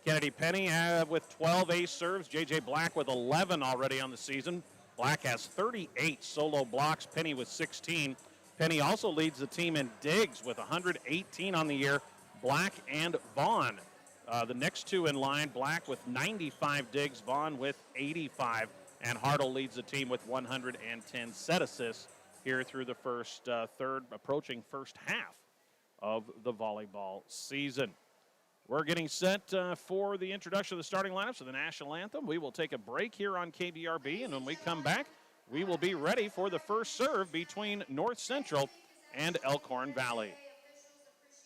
Kennedy Penny with 12 ace serves. J.J. Black with 11 already on the season. Black has 38 solo blocks. Penny with 16. Penny also leads the team in digs with 118 on the year. Black and Vaughn, the next two in line. Black with 95 digs. Vaughn with 85. And Hartle leads the team with 110 set assists here through the first third, approaching first half of the volleyball season. We're getting set for the introduction of the starting lineups of the national anthem. We will take a break here on KBRB, and when we come back, we will be ready for the first serve between North Central and Elkhorn-Valley.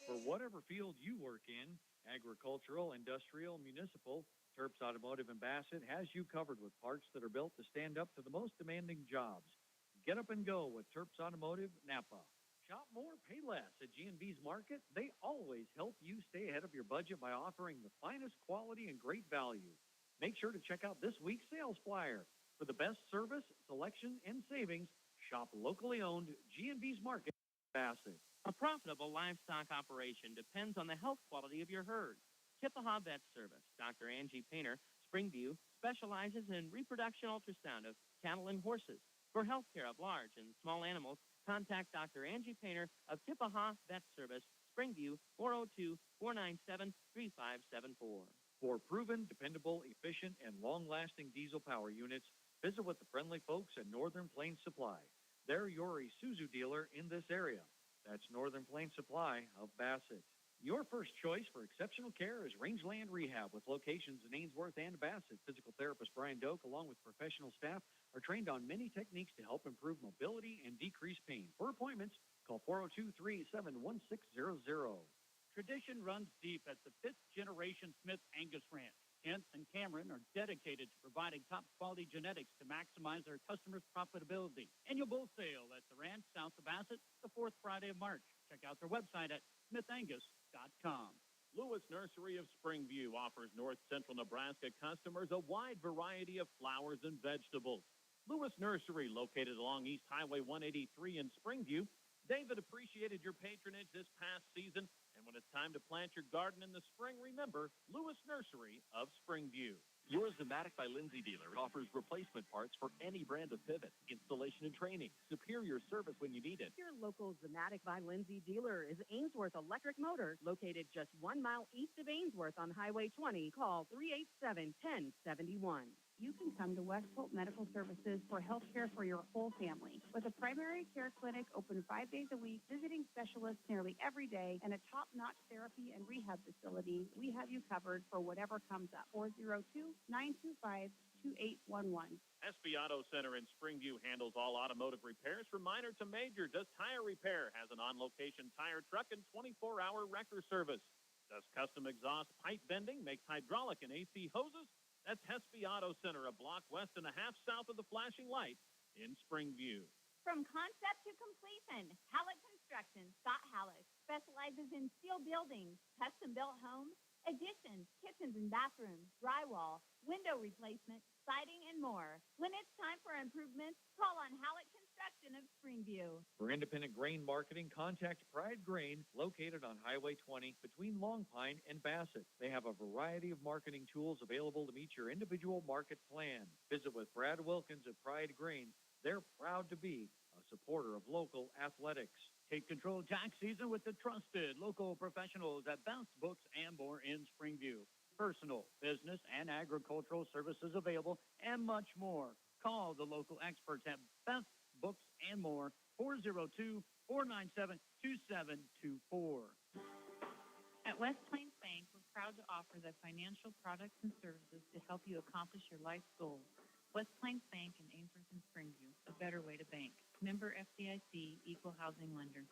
For whatever field you work in, agricultural, industrial, municipal, Terps Automotive in Bassett has you covered with parts that are built to stand up to the most demanding jobs. Get up and go with Terps Automotive Napa. Shop more, pay less at G&B's Market. They always help you stay ahead of your budget by offering the finest quality and great value. Make sure to check out this week's sales flyer. For the best service, selection, and savings, shop locally owned G&B's Market, Bassett. A profitable livestock operation depends on the health quality of your herd. Chippewa Vet Service, Dr. Angie Painter, Springview, specializes in reproduction ultrasound of cattle and horses. For health care of large and small animals, contact Dr. Angie Painter of Chippewa Vet Service, Springview, 402-497-3574. For proven, dependable, efficient, and long-lasting diesel power units, visit with the friendly folks at Northern Plains Supply. They're your Isuzu dealer in this area. That's Northern Plains Supply of Bassett. Your first choice for exceptional care is Rangeland Rehab with locations in Ainsworth and Bassett. Physical therapist Brian Doak, along with professional staff, are trained on many techniques to help improve mobility and decrease pain. For appointments, call 402-387-1600. Tradition runs deep at the fifth-generation Smith Angus Ranch. Kent and Cameron are dedicated to providing top-quality genetics to maximize their customers' profitability. Annual bull sale at the ranch south of Bassett, the fourth Friday of March. Check out their website at smithangus.com. Lewis Nursery of Springview offers North Central Nebraska customers a wide variety of flowers and vegetables. Lewis Nursery, located along East Highway 183 in Springview. David appreciated your patronage this past season, and when it's time to plant your garden in the spring, remember Lewis Nursery of Springview. Your Zematic by Lindsay dealer offers replacement parts for any brand of pivot, installation and training, superior service when you need it. Your local Zematic by Lindsay dealer is Ainsworth Electric Motor, located just 1 mile east of Ainsworth on Highway 20. Call 387-1071. You can come to West Hope Medical Services for health care for your whole family. With a primary care clinic open 5 days a week, visiting specialists nearly every day, and a top-notch therapy and rehab facility, we have you covered for whatever comes up. 402-925-2811. SB Auto Center in Springview handles all automotive repairs from minor to major. Does tire repair, has an on-location tire truck and 24-hour wrecker service. Does custom exhaust pipe bending, makes hydraulic and AC hoses. That's Hesby Auto Center, a block west and a half south of the flashing light in Springview. From concept to completion, Hallett Construction, Scott Hallett, specializes in steel buildings, custom-built homes, additions, kitchens and bathrooms, drywall, window replacement, siding, and more. When it's time for improvements, call on Hallett Construction of Springview. For independent grain marketing, contact Pride Grain, located on Highway 20 between Long Pine and Bassett. They have a variety of marketing tools available to meet your individual market plan. Visit with Brad Wilkins at Pride Grain. They're proud to be a supporter of local athletics. Take control of tax season with the trusted local professionals at Bounce Books and More in Springview. Personal, business, and agricultural services available, and much more. Call the local experts at Bounce Books and More, 402-497-2724. At West Plains Bank, we're proud to offer the financial products and services to help you accomplish your life's goals. West Plains Bank in Ainsworth and Springview, a better way to bank. Member FDIC, Equal Housing Lender.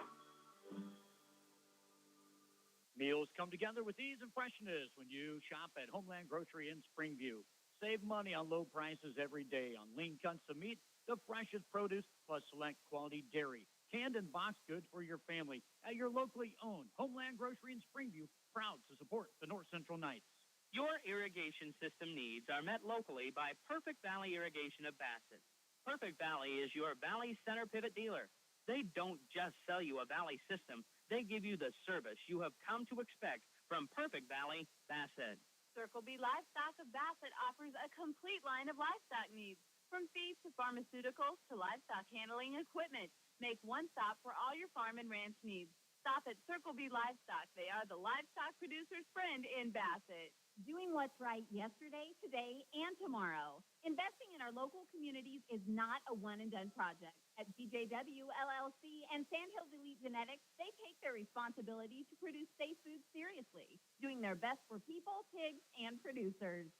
Meals come together with ease and freshness when you shop at Homeland Grocery in Springview. Save money on low prices every day on lean cuts of meat, the freshest produce, plus select quality dairy, canned and boxed goods for your family at your locally owned Homeland Grocery in Springview, proud to support the North Central Knights. Your irrigation system needs are met locally by Perfect Valley Irrigation of Bassett. Perfect Valley is your Valley Center Pivot dealer. They don't just sell you a Valley system. They give you the service you have come to expect from Perfect Valley, Bassett. Circle B Livestock of Bassett offers a complete line of livestock needs, from feed to pharmaceuticals to livestock handling equipment. Make one stop for all your farm and ranch needs. Stop at Circle B Livestock. They are the livestock producer's friend in Bassett. Doing what's right yesterday, today, and tomorrow. Investing in our local communities is not a one-and-done project. At GJW, LLC, and Sandhills Elite Genetics, they take their responsibility to produce safe food seriously, doing their best for people, pigs, and producers.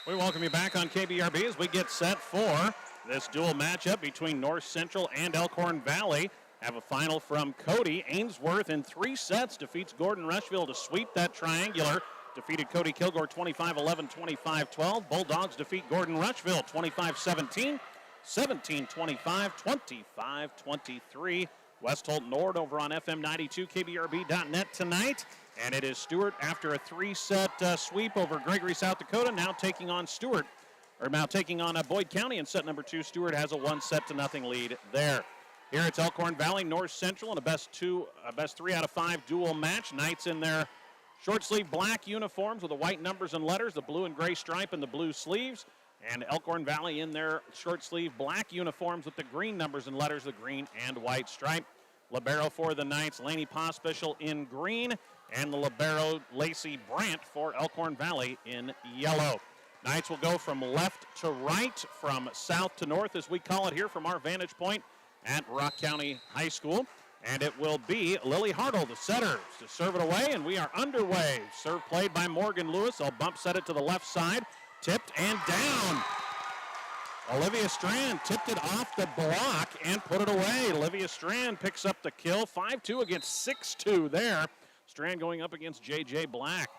We welcome you back on KBRB as we get set for this dual matchup between North Central and Elkhorn-Valley. Have a final from Cody. Ainsworth in 3 sets defeats Gordon Rushville to sweep that triangular. Defeated Cody Kilgore 25-11, 25-12. Bulldogs defeat Gordon Rushville 25-17, 17-25, 25-23. West Holt Nord over on FM 92, KBRB.net tonight. And it is Stewart after a 3-set sweep over Gregory, South Dakota, now taking on Boyd County in set number 2. Stewart has a 1-0 lead there. Here it's Elkhorn-Valley, North Central, in a best 3 out of 5 dual match. Knights in their short sleeve black uniforms with the white numbers and letters, the blue and gray stripe and the blue sleeves. And Elkhorn-Valley in their short sleeve black uniforms with the green numbers and letters, the green and white stripe. Libero for the Knights, Laney Pospischal in green, and the libero Lacey Brandt for Elkhorn-Valley in yellow. Knights will go from left to right, from south to north, as we call it here from our vantage point at Rock County High School. And it will be Lily Hartle, the setter, to serve it away, and we are underway. Serve played by Morgan Lewis. They'll bump set it to the left side. Tipped and down. Olivia Strand tipped it off the block and put it away. Olivia Strand picks up the kill. 5-2 against 6-2 there. Strand going up against J.J. Black.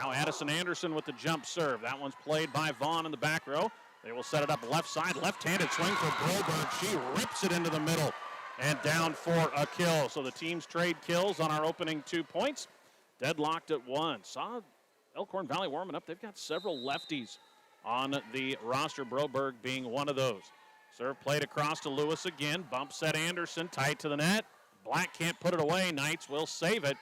Now Addison Anderson with the jump serve. That one's played by Vaughn in the back row. They will set it up left side. Left-handed swing for Broberg. She rips it into the middle and down for a kill. So the teams trade kills on our opening 2 points. Deadlocked at 1. Saw Elkhorn-Valley warming up. They've got several lefties on the roster, Broberg being one of those. Serve played across to Lewis again. Bump set Anderson, tight to the net. Black can't put it away. Knights will save it.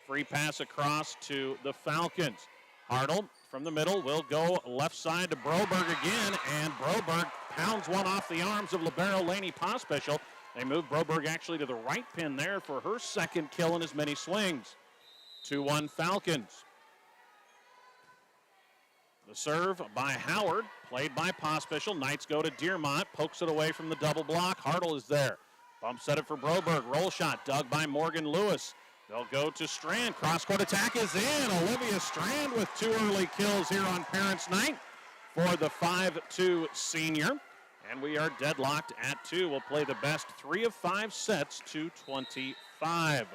Free pass across to the Falcons. Hartle from the middle will go left side to Broberg again, and Broberg pounds one off the arms of libero Laney Pospischal. They move Broberg actually to the right pin there for her second kill in as many swings. 2-1 Falcons. The serve by Howard, played by Pospischal. Knights go to Dearmont, pokes it away from the double block. Hartle is there. Bump set it for Broberg. Roll shot dug by Morgan Lewis. They'll go to Strand. Cross-court attack is in. Olivia Strand with 2 early kills here on Parents' Night for the 5-2 senior. And we are deadlocked at 2. We'll play the best 3 of 5 sets to 25.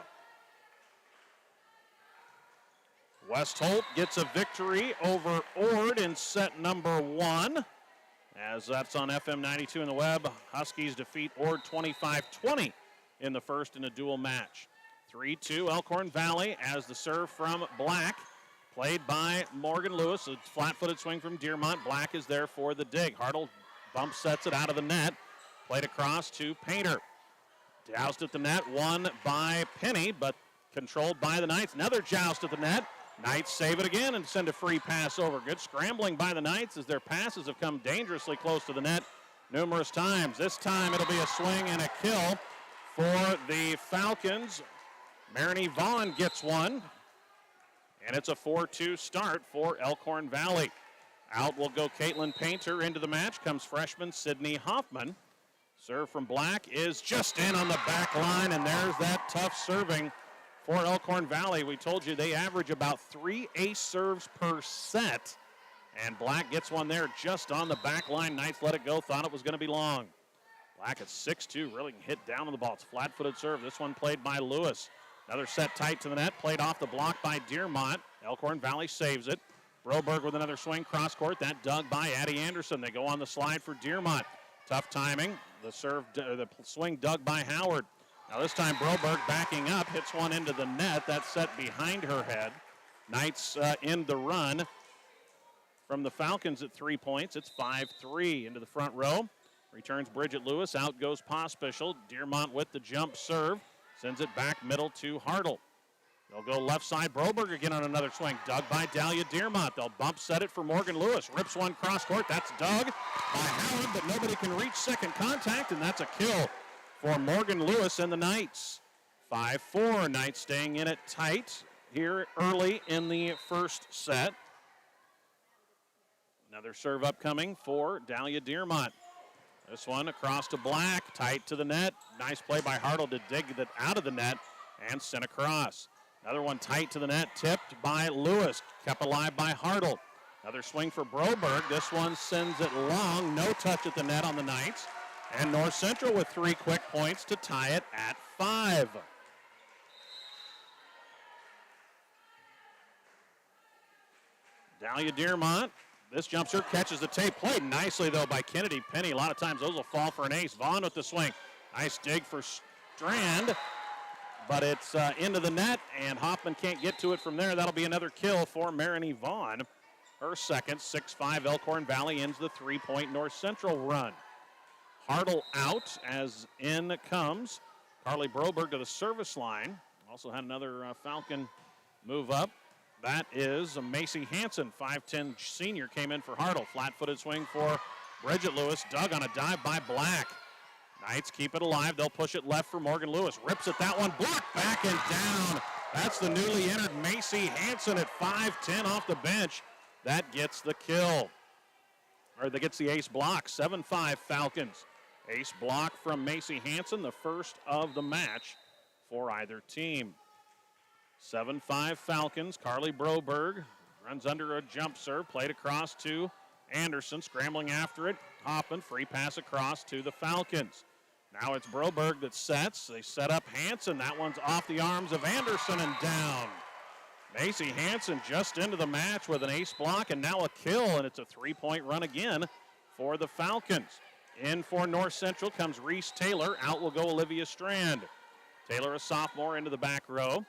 West Holt gets a victory over Ord in set number 1. As that's on FM 92 in the web, Huskies defeat Ord 25-20 in the first in a dual match. 3-2 Elkhorn-Valley as the serve from Black, played by Morgan Lewis. A flat-footed swing from Dearmont. Black is there for the dig. Hartle bump sets it out of the net. Played across to Painter. Joust at the net, won by Penny, but controlled by the Knights. Another joust at the net. Knights save it again and send a free pass over. Good scrambling by the Knights as their passes have come dangerously close to the net numerous times. This time it'll be a swing and a kill for the Falcons. Marini Vaughn gets one, and it's a 4-2 start for Elkhorn-Valley. Out will go Caitlin Painter. Into the match comes freshman Sydney Hoffman. Serve from Black is just in on the back line, and there's that tough serving for Elkhorn-Valley. We told you they average about 3 ace serves per set, and Black gets one there just on the back line. Knights let it go, thought it was going to be long. Black at 6'2", really hit down on the ball. It's flat-footed serve. This one played by Lewis. Another set tight to the net, played off the block by Dearmont. Elkhorn-Valley saves it. Broberg with another swing cross-court. That dug by Addie Anderson. They go on the slide for Dearmont. Tough timing. The swing dug by Howard. Now this time Broberg backing up, hits one into the net. That's set behind her head. Knights in the run from the Falcons at 3 points. It's 5-3 into the front row. Returns Bridget Lewis. Out goes Pospischal. Dearmont with the jump serve. Sends it back middle to Hartle. They'll go left side. Broberg again on another swing. Dug by Dahlia Dearmont. They'll bump set it for Morgan Lewis. Rips one cross court. That's dug by Howard, but nobody can reach second contact, and that's a kill for Morgan Lewis and the Knights. 5-4. Knights staying in it tight here early in the first set. Another serve upcoming for Dahlia Dearmont. This one across to Black, tight to the net. Nice play by Hartle to dig that out of the net and sent across. Another one tight to the net, tipped by Lewis, kept alive by Hartle. Another swing for Broberg. This one sends it long, no touch at the net on the Knights. And North Central with 3 quick points to tie it at 5. Dahlia Dearmont. This jump serve catches the tape. Played nicely, though, by Kennedy Penny. A lot of times those will fall for an ace. Vaughn with the swing. Nice dig for Strand, but it's into the net, and Hoffman can't get to it from there. That'll be another kill for Marini Vaughn. Her second. 6-5 Elkhorn-Valley ends the 3-point North Central run. Hartle out as in comes Carly Broberg to the service line. Also had another Falcon move up. That is Macy Hansen, 5'10 senior, came in for Hartle. Flat-footed swing for Bridget Lewis. Dug on a dive by Black. Knights keep it alive. They'll push it left for Morgan Lewis. Rips at that one. Blocked back and down. That's the newly entered Macy Hansen at 5'10 off the bench. That gets the kill. Or that gets the ace block. 7-5 Falcons. Ace block from Macy Hansen, the first of the match for either team. 7-5 Falcons. Carly Broberg runs under a jump serve. Played across to Anderson. Scrambling after it. Hoffman, free pass across to the Falcons. Now it's Broberg that sets. They set up Hansen. That one's off the arms of Anderson and down. Macy Hansen just into the match with an ace block and now a kill, and it's a 3-point run again for the Falcons. In for North Central comes Reese Taylor. Out will go Olivia Strand. Taylor, a sophomore, into the back row.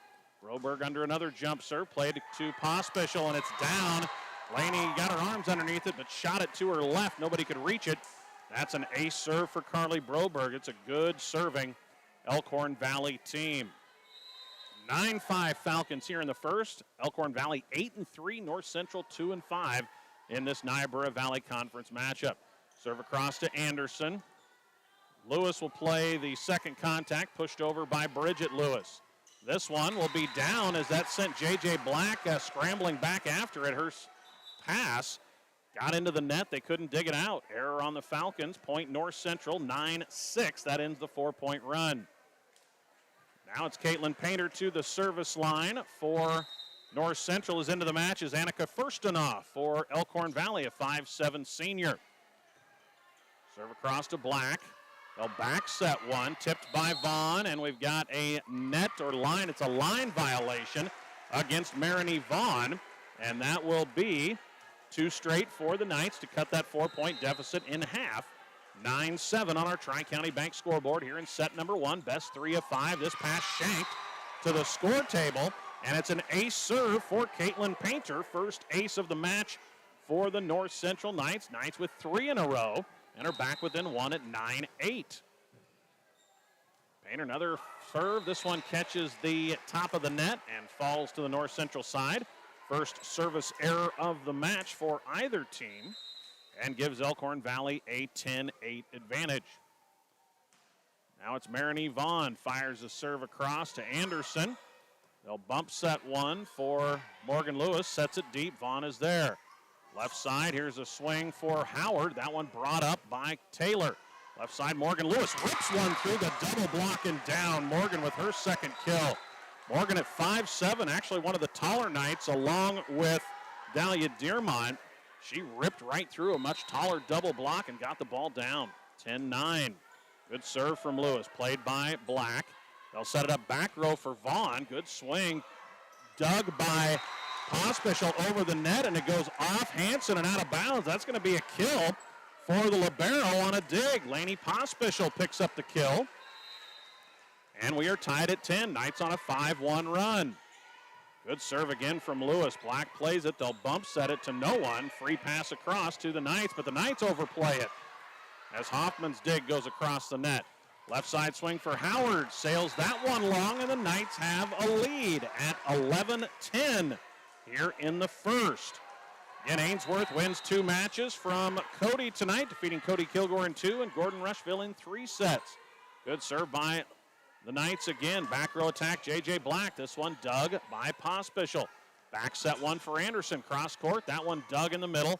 Broberg under another jump serve, played to Pospischel, and it's down. Laney got her arms underneath it, but shot it to her left. Nobody could reach it. That's an ace serve for Carly Broberg. It's a good serving Elkhorn-Valley team. 9-5 Falcons here in the first. Elkhorn-Valley 8-3, North Central 2-5 in this Niobrara Valley Conference matchup. Serve across to Anderson. Lewis will play the second contact, pushed over by Bridget Lewis. This one will be down as that sent J.J. Black scrambling back after it. Her pass got into the net. They couldn't dig it out. Error on the Falcons. Point North Central, 9-6. That ends the 4-point run. Now it's Caitlin Painter to the service line for North Central. Is into the match is Annika Furstenhoff for Elkhorn-Valley, a 5'7 senior. Serve across to Black. They'll back set one, tipped by Vaughn, and we've got a net or line. It's a line violation against Marini Vaughn, and that will be 2 straight for the Knights to cut that 4-point deficit in half. 9-7 on our Tri-County Bank scoreboard here in set number 1. Best 3 of 5. This pass shanked to the score table, and it's an ace serve for Caitlin Painter. First ace of the match for the North Central Knights. Knights with 3 in a row, and are back within 1 at 9-8. Painter, another serve. This one catches the top of the net and falls to the North Central side. First service error of the match for either team, and gives Elkhorn-Valley a 10-8 advantage. Now it's Marini Vaughn, fires a serve across to Anderson. They'll bump set one for Morgan Lewis, sets it deep. Vaughn is there. Left side, here's a swing for Howard. That one brought up by Taylor. Left side, Morgan Lewis rips one through the double block and down. Morgan with her second kill. Morgan at 5'7", actually one of the taller Knights, along with Dahlia Dearmont. She ripped right through a much taller double block and got the ball down. 10-9. Good serve from Lewis, played by Black. They'll set it up back row for Vaughn. Good swing. Dug by Pospischel over the net, and it goes off Hansen and out of bounds. That's going to be a kill for the libero on a dig. Laney Pospischel picks up the kill. And we are tied at 10. Knights on a 5-1 run. Good serve again from Lewis. Black plays it. They'll bump set it to no one. Free pass across to the Knights, but the Knights overplay it as Hoffman's dig goes across the net. Left side swing for Howard. Sails that one long, and the Knights have a lead at 11-10 here in the first. Again, Ainsworth wins 2 matches from Cody tonight, defeating Cody Kilgore in 2 and Gordon Rushville in 3 sets. Good serve by the Knights again. Back row attack, J.J. Black. This one dug by Pospischel. Back set one for Anderson. Cross court. That one dug in the middle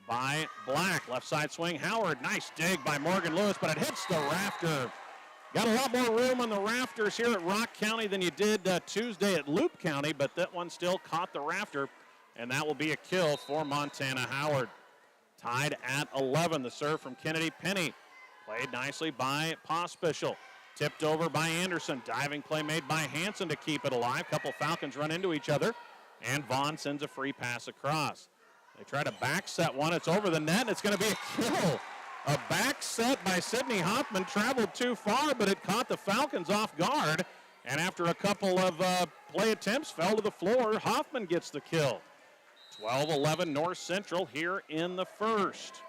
by Black. Left side swing, Howard. Nice dig by Morgan Lewis, but it hits the rafter. Got a lot more room on the rafters here at Rock County than you did Tuesday at Loop County, but that one still caught the rafter, and that will be a kill for Montana Howard. Tied at 11. The serve from Kennedy Penny. Played nicely by Pospischel. Tipped over by Anderson. Diving play made by Hanson to keep it alive. Couple Falcons run into each other, and Vaughn sends a free pass across. They try to back set one. It's over the net, and it's going to be a kill. A back set by Sidney Hoffman traveled too far, but it caught the Falcons off guard. And after a couple of play attempts, fell to the floor. Hoffman gets the kill. 12-11 North Central here in the first.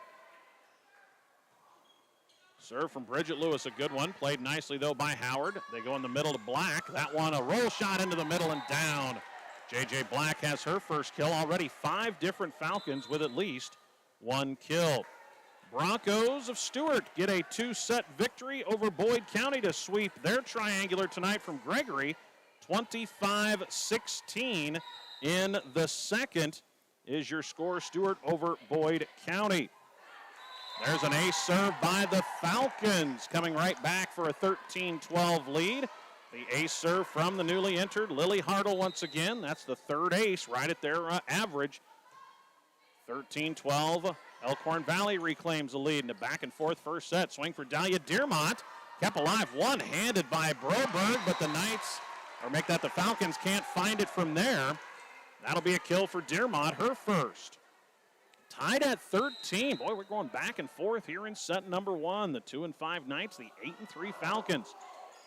Serve from Bridget Lewis, a good one. Played nicely, though, by Howard. They go in the middle to Black. That one, a roll shot into the middle and down. J.J. Black has her first kill. Already 5 different Falcons with at least 1 kill. Broncos of Stewart get a 2-set victory over Boyd County to sweep their triangular tonight from Gregory. 25-16 in the second is your score, Stewart over Boyd County. There's an ace serve by the Falcons, coming right back for a 13-12 lead. The ace serve from the newly entered Lily Hartle once again. That's the 3rd ace, right at their average. 13-12. Elkhorn-Valley reclaims the lead in a back-and-forth first set. Swing for Dahlia Dearmont. Kept alive one-handed by Broberg, but the Knights, or make that the Falcons, can't find it from there. That'll be a kill for Dearmont, her first. Tied at 13. Boy, we're going back and forth here in set number 1. The 2-5 Knights, the 8-3 Falcons.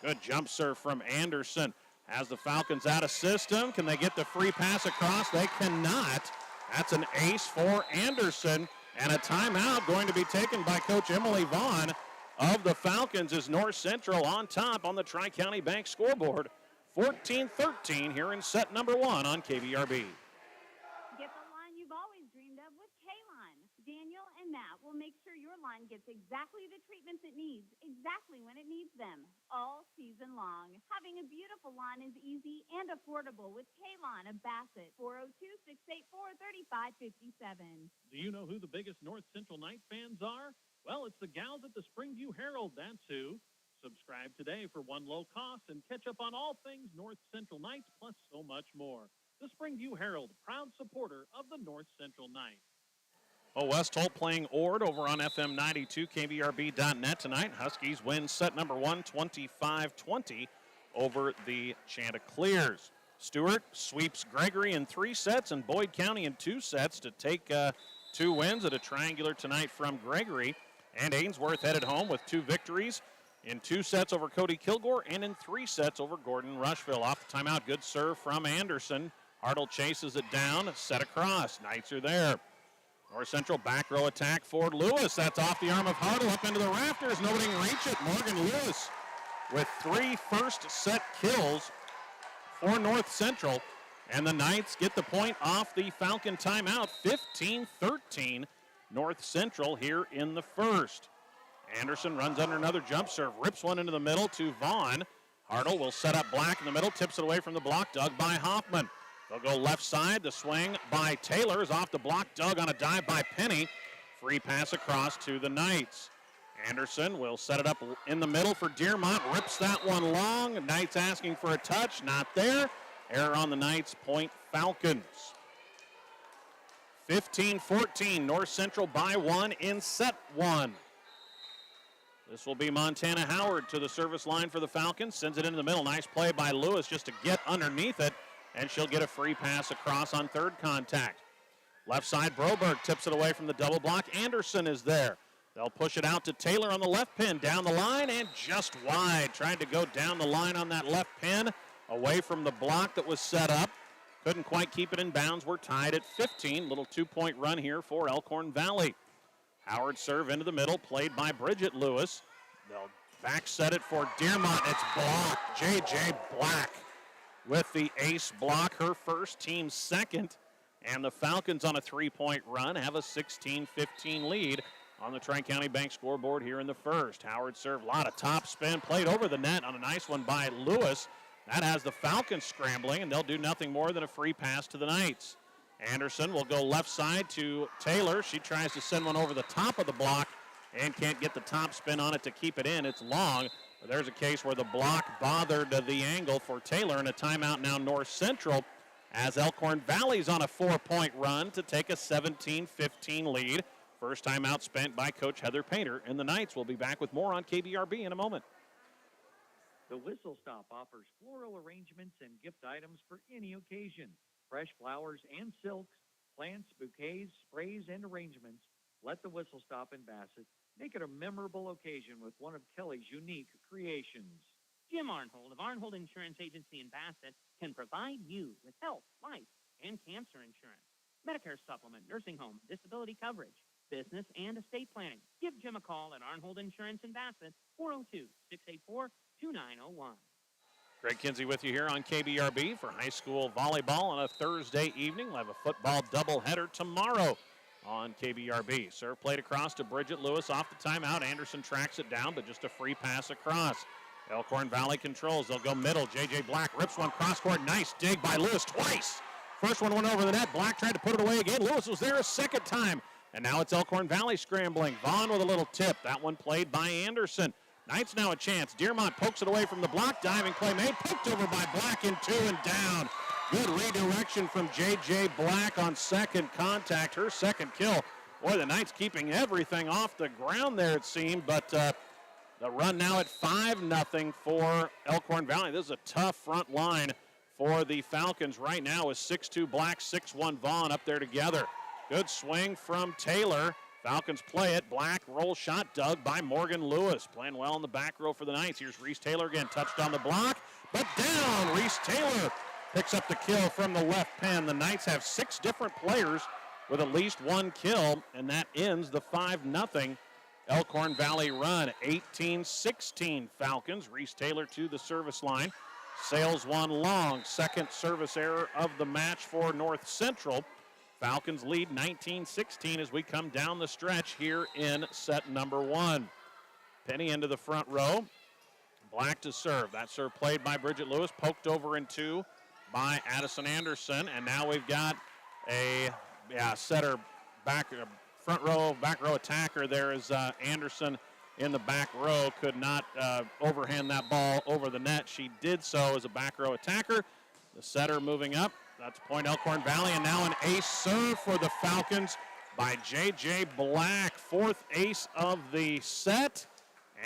Good jump serve from Anderson. Has the Falcons out of system. Can they get the free pass across? They cannot. That's an ace for Anderson. And a timeout going to be taken by Coach Emily Vaughn of the Falcons as North Central on top on the Tri-County Bank scoreboard. 14-13 here in set number 1 on KVRB. Get the line you've always dreamed of with K-Line. Daniel and Matt will make sure your line gets exactly the treatments it needs, exactly when it needs them, all season long. Having a beautiful lawn is easy and affordable with K-Line of Bassett, 402-684-3557. Do you know who the biggest North Central Knight fans are? Well, it's the gals at the Springview Herald, that's who. Subscribe today for one low cost and catch up on all things North Central Knights, plus so much more. The Springview Herald, proud supporter of the North Central Knights. Well, West Holt playing Ord over on FM 92, KVRB.net tonight. Huskies win set number 1, 25-20 over the Chanticleers. Stewart sweeps Gregory in 3 sets and Boyd County in 2 sets to take 2 wins at a triangular tonight from Gregory. And Ainsworth headed home with 2 victories in 2 sets over Cody Kilgore and in 3 sets over Gordon Rushville. Off the timeout, good serve from Anderson. Hartle chases it down, set across. Knights are there. North Central back row attack for Lewis. That's off the arm of Hartle up into the rafters. Nobody can reach it. Morgan Lewis with 3 first set kills for North Central. And the Knights get the point off the Falcon timeout. 15-13 North Central here in the first. Anderson runs under another jump serve. Rips one into the middle to Vaughn. Hartle will set up Black in the middle. Tips it away from the block. Dug by Hoffman. They'll go left side. The swing by Taylor is off the block. Dug on a dive by Penny. Free pass across to the Knights. Anderson will set it up in the middle for Dearmont. Rips that one long. Knights asking for a touch. Not there. Error on the Knights. Point Falcons. 15-14. North Central by 1 in set 1. This will be Montana Howard to the service line for the Falcons. Sends it into the middle. Nice play by Lewis just to get underneath it. And she'll get a free pass across on 3rd contact. Left side, Broberg tips it away from the double block. Anderson is there. They'll push it out to Taylor on the left pin. Down the line and just wide. Tried to go down the line on that left pin. Away from the block that was set up. Couldn't quite keep it in bounds. We're tied at 15. Little 2-point run here for Elkhorn-Valley. Howard serve into the middle. Played by Bridget Lewis. They'll Back set it for Dearmont. It's blocked. J.J. Black with the ace block, her first, team second. And the Falcons on a 3-point run have a 16-15 lead on the Tri-County Bank scoreboard here in the first. Howard served, a lot of top spin, played over the net on a nice one by Lewis. That has the Falcons scrambling, and they'll do nothing more than a free pass to the Knights. Anderson will go left side to Taylor. She tries to send one over the top of the block and can't get the top spin on it to keep it in. It's long. But there's a case where the block bothered the angle for Taylor, and a timeout now North Central as Elkhorn-Valley's on a 4-point run to take a 17-15 lead. First timeout spent by Coach Heather Painter, and the Knights will be back with more on KBRB in a moment. The Whistle Stop offers floral arrangements and gift items for any occasion. Fresh flowers and silks, plants, bouquets, sprays, and arrangements. Let the Whistle Stop in Bassett make it a memorable occasion with one of Kelly's unique creations. Jim Arnhold of Arnhold Insurance Agency in Bassett can provide you with health, life, and cancer insurance, Medicare supplement, nursing home, disability coverage, business, and estate planning. Give Jim a call at Arnhold Insurance in Bassett, 402-684-2901. Greg Kinsey with you here on KBRB for high school volleyball on a Thursday evening. We'll have a football doubleheader tomorrow on KBRB. Serve played across to Bridget Lewis off the timeout. Anderson tracks it down, but just a free pass across. Elkhorn-Valley controls. They'll go middle. J.J. Black rips one cross court. Nice dig by Lewis twice. First one went over the net. Black tried to put it away again. Lewis was there a second time. And now it's Elkhorn-Valley scrambling. Vaughn with a little tip. That one played by Anderson. Knights now a chance. Dearmont pokes it away from the block. Diving play made. Poked over by Black in two and down. Good redirection from J.J. Black on second contact. Her second kill. Boy, the Knights keeping everything off the ground there, it seemed. But the run now at 5-0 for Elkhorn-Valley. This is a tough front line for the Falcons right now with 6'2 Black, 6'1 Vaughn up there together. Good swing from Taylor. Falcons play it. Black roll shot dug by Morgan Lewis. Playing well in the back row for the Knights. Here's Reese Taylor again. Touched on the block, but down. Reese Taylor picks up the kill from the left pen. The Knights have 6 different players with at least one kill, and that ends the 5-0 Elkhorn-Valley run. 18-16 Falcons. Reese Taylor to the service line. Sails one long. Second service error of the match for North Central. Falcons lead 19-16 as we come down the stretch here in set number 1. Penny into the front row. Black to serve. That serve played by Bridget Lewis. Poked over in two by Addison Anderson. And now we've got a setter back. Front row, back row attacker there is Anderson in the back row. Could not overhand that ball over the net. She did so as a back row attacker. The setter moving up. That's point Elkhorn-Valley, and now an ace serve for the Falcons by J.J. Black. Fourth ace of the set,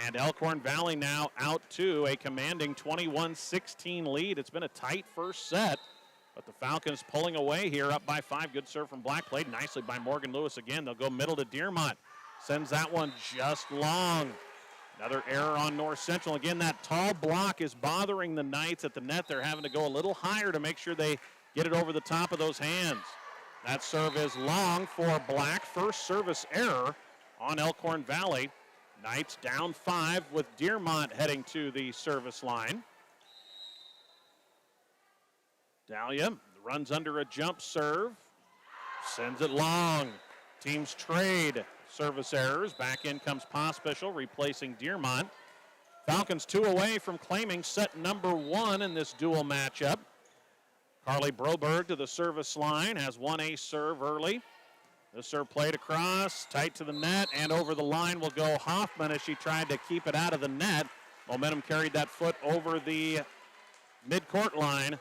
and Elkhorn-Valley now out to a commanding 21-16 lead. It's been a tight first set, but the Falcons pulling away here, up by 5. Good serve from Black, played nicely by Morgan Lewis again. They'll go middle to Dearmont. Sends that one just long. Another error on North Central. Again, that tall block is bothering the Knights at the net. They're having to go a little higher to make sure they get it over the top of those hands. That serve is long for Black. First service error on Elkhorn-Valley. Knights down 5 with Dearmont heading to the service line. Dahlia runs under a jump serve. Sends it long. Teams trade service errors. Back in comes Pospischel replacing Dearmont. Falcons 2 away from claiming set number 1 in this dual matchup. Carly Broberg to the service line, has one ace serve early. The serve played across, tight to the net, and over the line will go Hoffman as she tried to keep it out of the net. Momentum carried that foot over the midcourt line,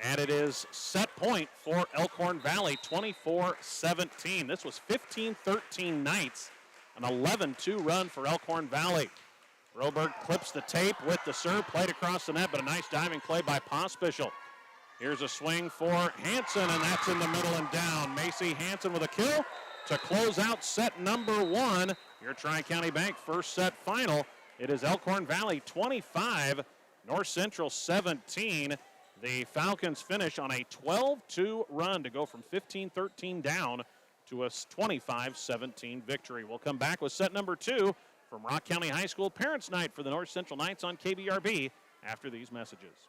and it is set point for Elkhorn-Valley, 24-17. This was 15-13 Knights, an 11-2 run for Elkhorn-Valley. Broberg clips the tape with the serve, played across the net, but a nice diving play by Pospischel. Here's a swing for Hansen, and that's in the middle and down. Macy Hansen with a kill to close out set number 1. Your Tri-County Bank first set final. It is Elkhorn-Valley 25, North Central 17. The Falcons finish on a 12-2 run to go from 15-13 down to a 25-17 victory. We'll come back with set number 2 from Rock County High School Parents Night for the North Central Knights on KBRB after these messages.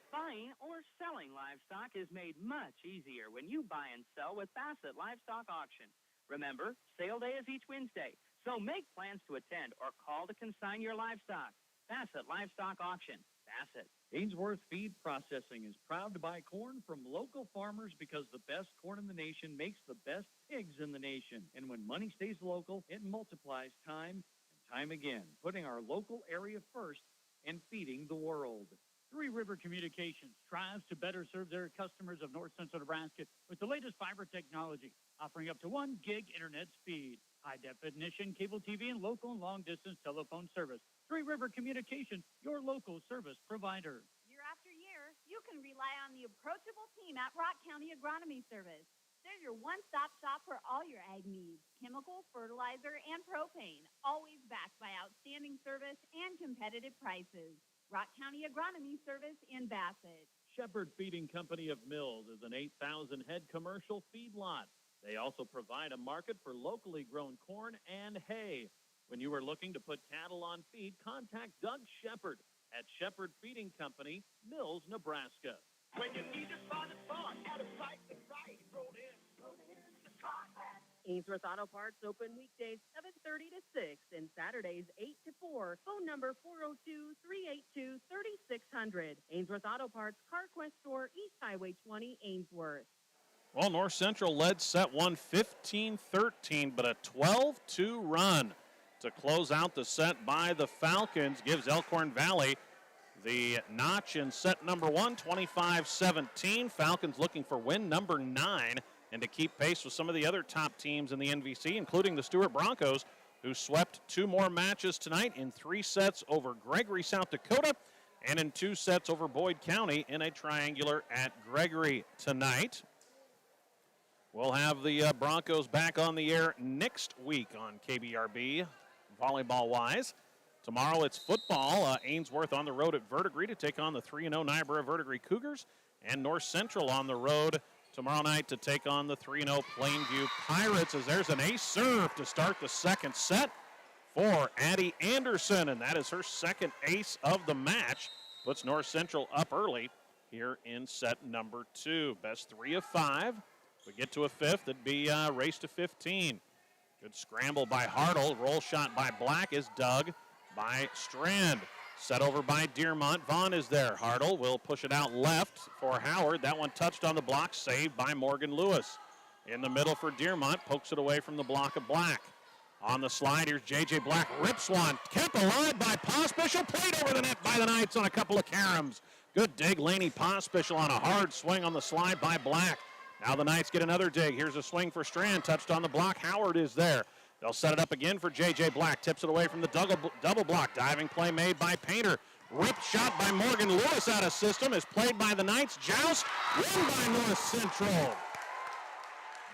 Buying or selling livestock is made much easier when you buy and sell with Bassett Livestock Auction. Remember, sale day is each Wednesday, so make plans to attend or call to consign your livestock. Bassett Livestock Auction. Bassett. Ainsworth Feed Processing is proud to buy corn from local farmers because the best corn in the nation makes the best pigs in the nation. And when money stays local, it multiplies time and time again, putting our local area first and feeding the world. Three River Communications strives to better serve their customers of North Central Nebraska with the latest fiber technology, offering up to 1 gig internet speed, high-definition cable TV, and local and long-distance telephone service. Three River Communications, your local service provider. Year after year, you can rely on the approachable team at Rock County Agronomy Service. They're your one-stop shop for all your ag needs, chemical, fertilizer, and propane, always backed by outstanding service and competitive prices. Rock County Agronomy Service in Bassett. Shepherd Feeding Company of Mills is an 8,000-head commercial feedlot. They also provide a market for locally grown corn and hay. When you are looking to put cattle on feed, contact Doug Shepherd at Shepherd Feeding Company, Mills, Nebraska. When you need a spot at a price that's right, roll in. Ainsworth Auto Parts open weekdays 7:30 to 6 and Saturdays 8 to 4. Phone number 402-382-3600. Ainsworth Auto Parts, CarQuest Store, East Highway 20, Ainsworth. Well, North Central led set one 15-13, but a 12-2 run to close out the set by the Falcons gives Elkhorn-Valley the notch in set number one, 25-17. Falcons looking for win number 9 and to keep pace with some of the other top teams in the NVC, including the Stewart Broncos, who swept 2 more matches tonight in 3 sets over Gregory, South Dakota, and in 2 sets over Boyd County in a triangular at Gregory tonight. We'll have the Broncos back on the air next week on KBRB, volleyball-wise. Tomorrow it's football. Ainsworth on the road at Verdigris to take on the 3-0 Niobrara Verdigris Cougars, and North Central on the road tomorrow night to take on the 3-0 Plainview Pirates, as there's an ace serve to start the second set for Addie Anderson, and that is her second ace of the match. Puts North Central up early here in set number 2. Best 3 of 5. If we get to a 5th, it'd be a race to 15. Good scramble by Hartle. Roll shot by Black is dug by Strand. Set over by Dearmont. Vaughn is there. Hartle will push it out left for Howard. That one touched on the block, saved by Morgan Lewis. In the middle for Dearmont, pokes it away from the block of Black. On the slide, here's J.J. Black, rips one. Kept alive by Pospischel, played over the net by the Knights on a couple of caroms. Good dig, Laney Pospischel on a hard swing on the slide by Black. Now the Knights get another dig. Here's a swing for Strand, touched on the block. Howard is there. They'll set it up again for J.J. Black. Tips it away from the double block. Diving play made by Painter. Ripped shot by Morgan Lewis out of system. Is played by the Knights. Joust won by North Central.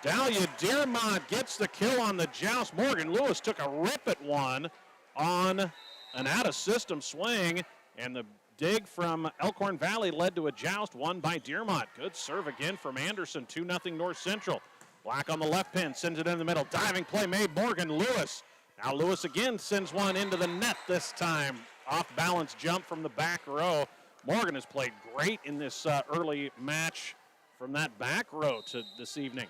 Dahlia Dearmont gets the kill on the joust. Morgan Lewis took a rip at one on an out-of-system swing. And the dig from Elkhorn-Valley led to a joust won by Dearmont. Good serve again from Anderson. 2-0 North Central. Black on the left pin, sends it in the middle. Diving play made Morgan Lewis. Now Lewis again sends one into the net this time. Off-balance jump from the back row. Morgan has played great in this early match from that back row to this evening.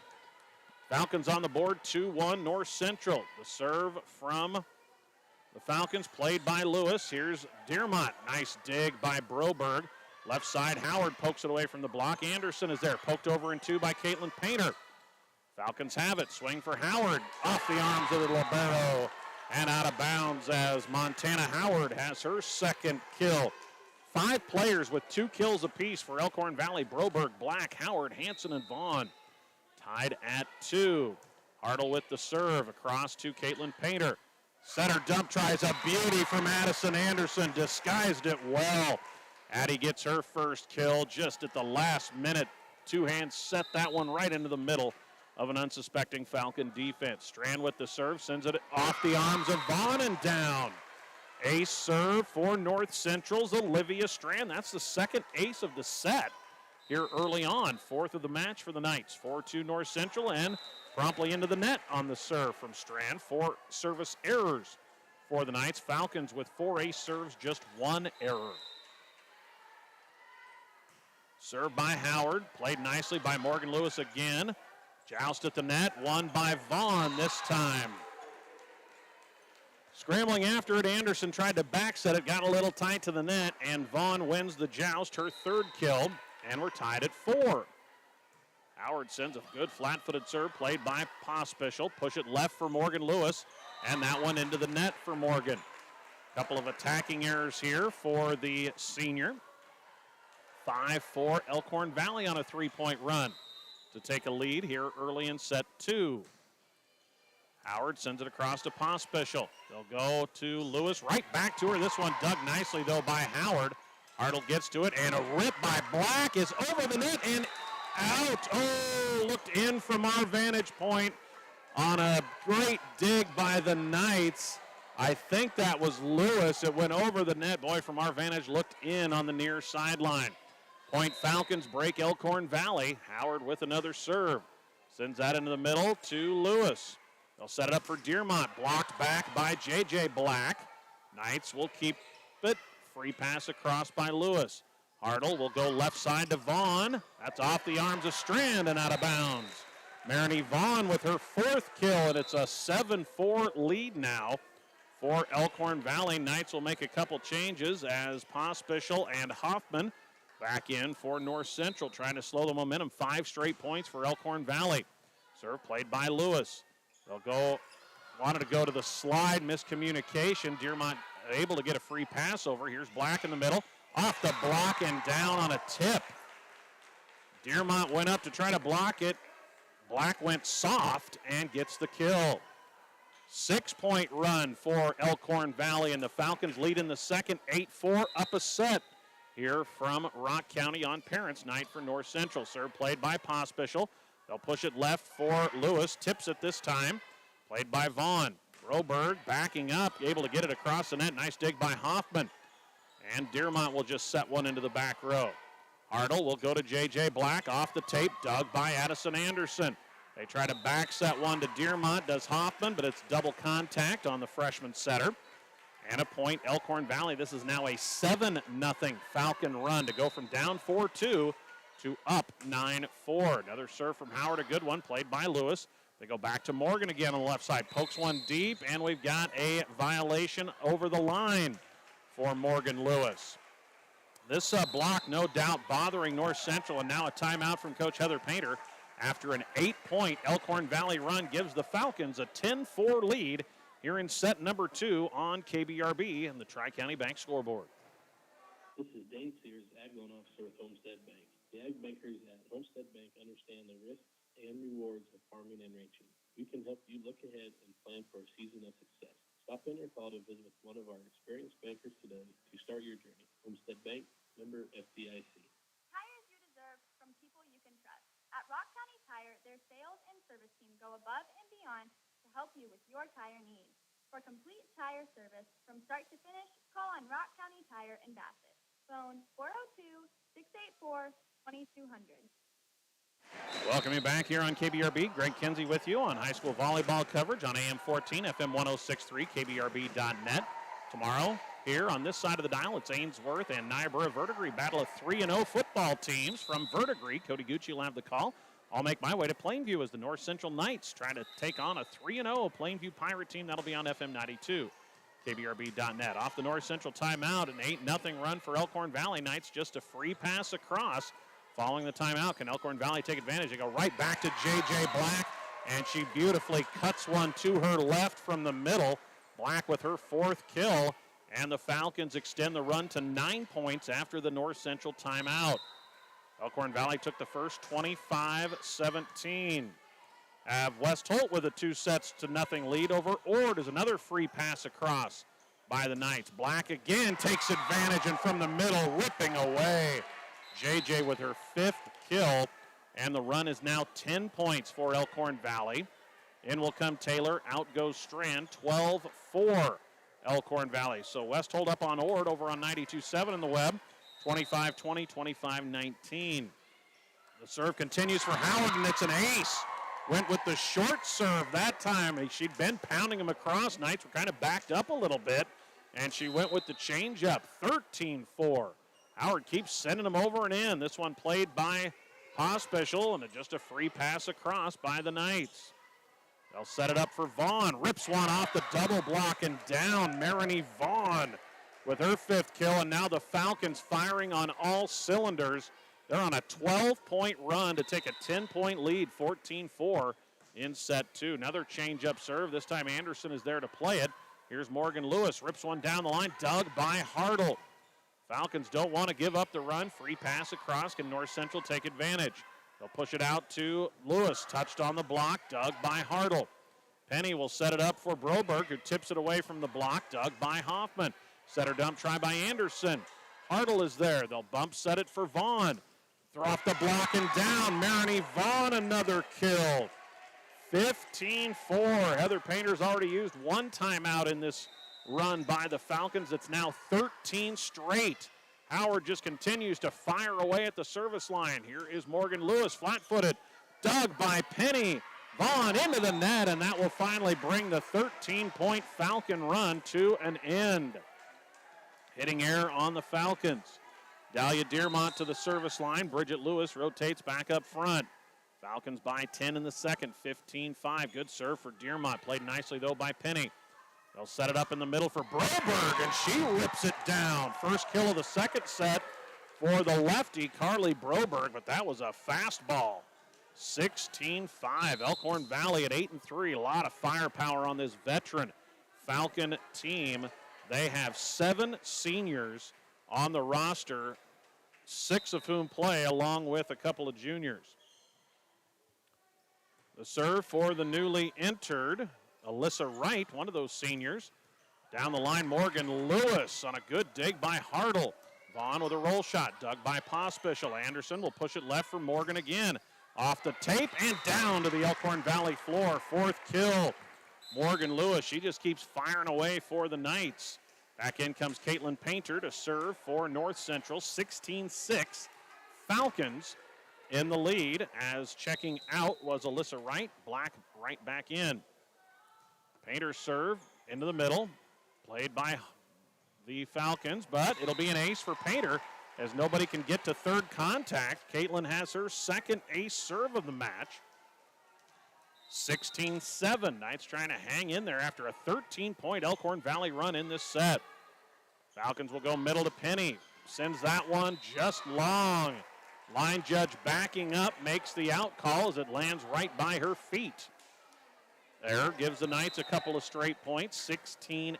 Falcons on the board, 2-1 North Central. The serve from the Falcons played by Lewis. Here's Dearmont. Nice dig by Broberg. Left side, Howard pokes it away from the block. Anderson is there, poked over in 2 by Caitlin Painter. Falcons have it. Swing for Howard. Off the arms of the libero and out of bounds as Montana Howard has her second kill. 5 players with 2 kills apiece for Elkhorn-Valley. Broberg, Black, Howard, Hanson, and Vaughn. Tied at 2. Hartle with the serve across to Caitlin Painter. Center dump tries a beauty from Addison Anderson. Disguised it well. Addie gets her first kill just at the last minute. 2 hands set that one right into the middle of an unsuspecting Falcon defense. Strand with the serve, sends it off the arms of Vaughn and down. Ace serve for North Central's Olivia Strand. That's the second ace of the set here early on. 4th of the match for the Knights. 4-2 North Central, and promptly into the net on the serve from Strand. 4 service errors for the Knights. Falcons with 4 ace serves, just 1 error. Served by Howard, played nicely by Morgan Lewis again. Joust at the net, won by Vaughn this time. Scrambling after it, Anderson tried to backset it, got a little tight to the net, and Vaughn wins the joust, her 3rd kill, and we're tied at 4. Howard sends a good flat-footed serve, played by Pospischel. Push it left for Morgan Lewis, and that one into the net for Morgan. Couple of attacking errors here for the senior. 5-4 Elkhorn-Valley on a 3-point run to take a lead here early in set 2. Howard sends it across to Pospischel. They'll go to Lewis, right back to her. This one dug nicely, though, by Howard. Hartle gets to it, and a rip by Black is over the net and out. Oh, looked in from our vantage point on a great dig by the Knights. I think that was Lewis. It went over the net. Boy, from our vantage, looked in on the near sideline. Point Falcons break Elkhorn-Valley. Howard with another serve. Sends that into the middle to Lewis. They'll set it up for Dearmont. Blocked back by J.J. Black. Knights will keep it. Free pass across by Lewis. Hartle will go left side to Vaughn. That's off the arms of Strand and out of bounds. Marini Vaughn with her 4th kill, and it's a 7-4 lead now for Elkhorn-Valley. Knights will make a couple changes as Pospischel and Hoffman back in for North Central, trying to slow the momentum. 5 straight points for Elkhorn-Valley. Serve played by Lewis. Wanted to go to the slide, miscommunication. Dearmont able to get a free pass over. Here's Black in the middle. Off the block and down on a tip. Dearmont went up to try to block it. Black went soft and gets the kill. 6-point run for Elkhorn-Valley, and the Falcons lead in the second, 8-4, up a set here from Rock County on Parents' Night for North Central. Serve played by Pospischel. They'll push it left for Lewis. Tips it this time. Played by Vaughn. Broberg backing up, able to get it across the net. Nice dig by Hoffman. And Dearmont will just set one into the back row. Hartle will go to J.J. Black. Off the tape, dug by Addison Anderson. They try to back set one to Dearmont. Does Hoffman, but it's double contact on the freshman setter. And a point, Elkhorn-Valley. This is now a 7-0 Falcon run to go from down 4-2 to up 9-4. Another serve from Howard, a good one, played by Lewis. They go back to Morgan again on the left side. Pokes one deep, and we've got a violation over the line for Morgan Lewis. This block, no doubt, bothering North Central, and now a timeout from Coach Heather Painter after an 8-point Elkhorn-Valley run gives the Falcons a 10-4 lead here in set number 2 on KBRB and the Tri-County Bank scoreboard. This is Dave Sears, Ag Loan Officer with Homestead Bank. The ag bankers at Homestead Bank understand the risks and rewards of farming and ranching. We can help you look ahead and plan for a season of success. Stop in or call to visit with one of our experienced bankers today to start your journey. Homestead Bank, member FDIC. Tires you deserve from people you can trust. At Rock County Tire, their sales and service team go above and beyond to help you with your tire needs. For complete tire service from start to finish, call on Rock County Tire in Bassett. Phone 402-684-2200. Welcome you back here on KBRB. Greg Kinsey with you on high school volleyball coverage on AM 14, FM 106.3, KBRB.net. Tomorrow, here on this side of the dial, it's Ainsworth and Niobrara Verdigris battle of 3-0 football teams from Verdigris. Cody Gucci will have the call. I'll make my way to Plainview as the North Central Knights try to take on a 3-0 Plainview Pirate team. That'll be on FM 92, KBRB.net. Off the North Central timeout, an 8-0 run for Elkhorn-Valley Knights. Just a free pass across. Following the timeout, can Elkhorn-Valley take advantage? They go right back to J.J. Black, and she beautifully cuts one to her left from the middle. Black with her 4th kill, and the Falcons extend the run to 9 points after the North Central timeout. Elkhorn-Valley took the first 25-17. Have West Holt with a 2-0 lead over Ord as another free pass across by the Knights. Black again takes advantage, and from the middle, ripping away. J.J. with her 5th kill, and the run is now 10 points for Elkhorn-Valley. In will come Taylor, out goes Strand, 12-4 Elkhorn-Valley. So West Holt up on Ord over on 92.7 in the web, 25-20, 25-19. The serve continues for Howard, and it's an ace. went with the short serve that time. She'd been pounding him across. Knights were kind of backed up a little bit, and she went with the changeup. 13-4. Howard keeps sending them over and in. This one played by Hospital, and just a free pass across by the Knights. They'll set it up for Vaughn. Rips one off the double block and down. Marini Vaughn with her 5th kill, and now the Falcons firing on all cylinders. They're on a 12-point run to take a 10-point lead, 14-4 in set 2. Another change-up serve. This time Anderson is there to play it. Here's Morgan Lewis. Rips one down the line. Dug by Hartle. Falcons don't want to give up the run. Free pass across. Can North Central take advantage? They'll push it out to Lewis. Touched on the block. Dug by Hartle. Penny will set it up for Broberg, who tips it away from the block. Dug by Hoffman. Setter dump try by Anderson. Hartle is there. They'll bump set it for Vaughn. Throw off the block and down. Marini Vaughn, another kill. 15-4. Heather Painter's already used one timeout in this run by the Falcons. It's now 13 straight. Howard just continues to fire away at the service line. Here is Morgan Lewis, flat-footed. Dug by Penny. Vaughn into the net, and that will finally bring the 13-point Falcon run to an end. Hitting error on the Falcons. Dahlia Dearmont to the service line. Bridget Lewis rotates back up front. Falcons by 10 in the second, 15-5. Good serve for Dearmont. Played nicely, though, by Penny. They'll set it up in the middle for Broberg, and she rips it down. First kill of the second set for the lefty, Carly Broberg, but that was a fastball. 16-5. Elkhorn-Valley at 8-3. A lot of firepower on this veteran Falcon team. They have 7 seniors on the roster, 6 of whom play along with a couple of juniors. The serve for the newly entered Alyssa Wright, one of those seniors. Down the line, Morgan Lewis on a good dig by Hartle. Vaughn with a roll shot, dug by Pospischel. Anderson will push it left for Morgan again. Off the tape and down to the Elkhorn-Valley floor. 4th kill. Morgan Lewis, she just keeps firing away for the Knights. Back in comes Caitlin Painter to serve for North Central. 16-6. Falcons in the lead, as checking out was Alyssa Wright. Black right back in. Painter serve into the middle. Played by the Falcons, but it'll be an ace for Painter as nobody can get to third contact. Caitlin has her second ace serve of the match. 16-7. Knights trying to hang in there after a 13-point Elkhorn-Valley run in this set. Falcons will go middle to Penny. Sends that one just long. Line judge backing up, makes the out call as it lands right by her feet. There gives the Knights a couple of straight points, 16-8.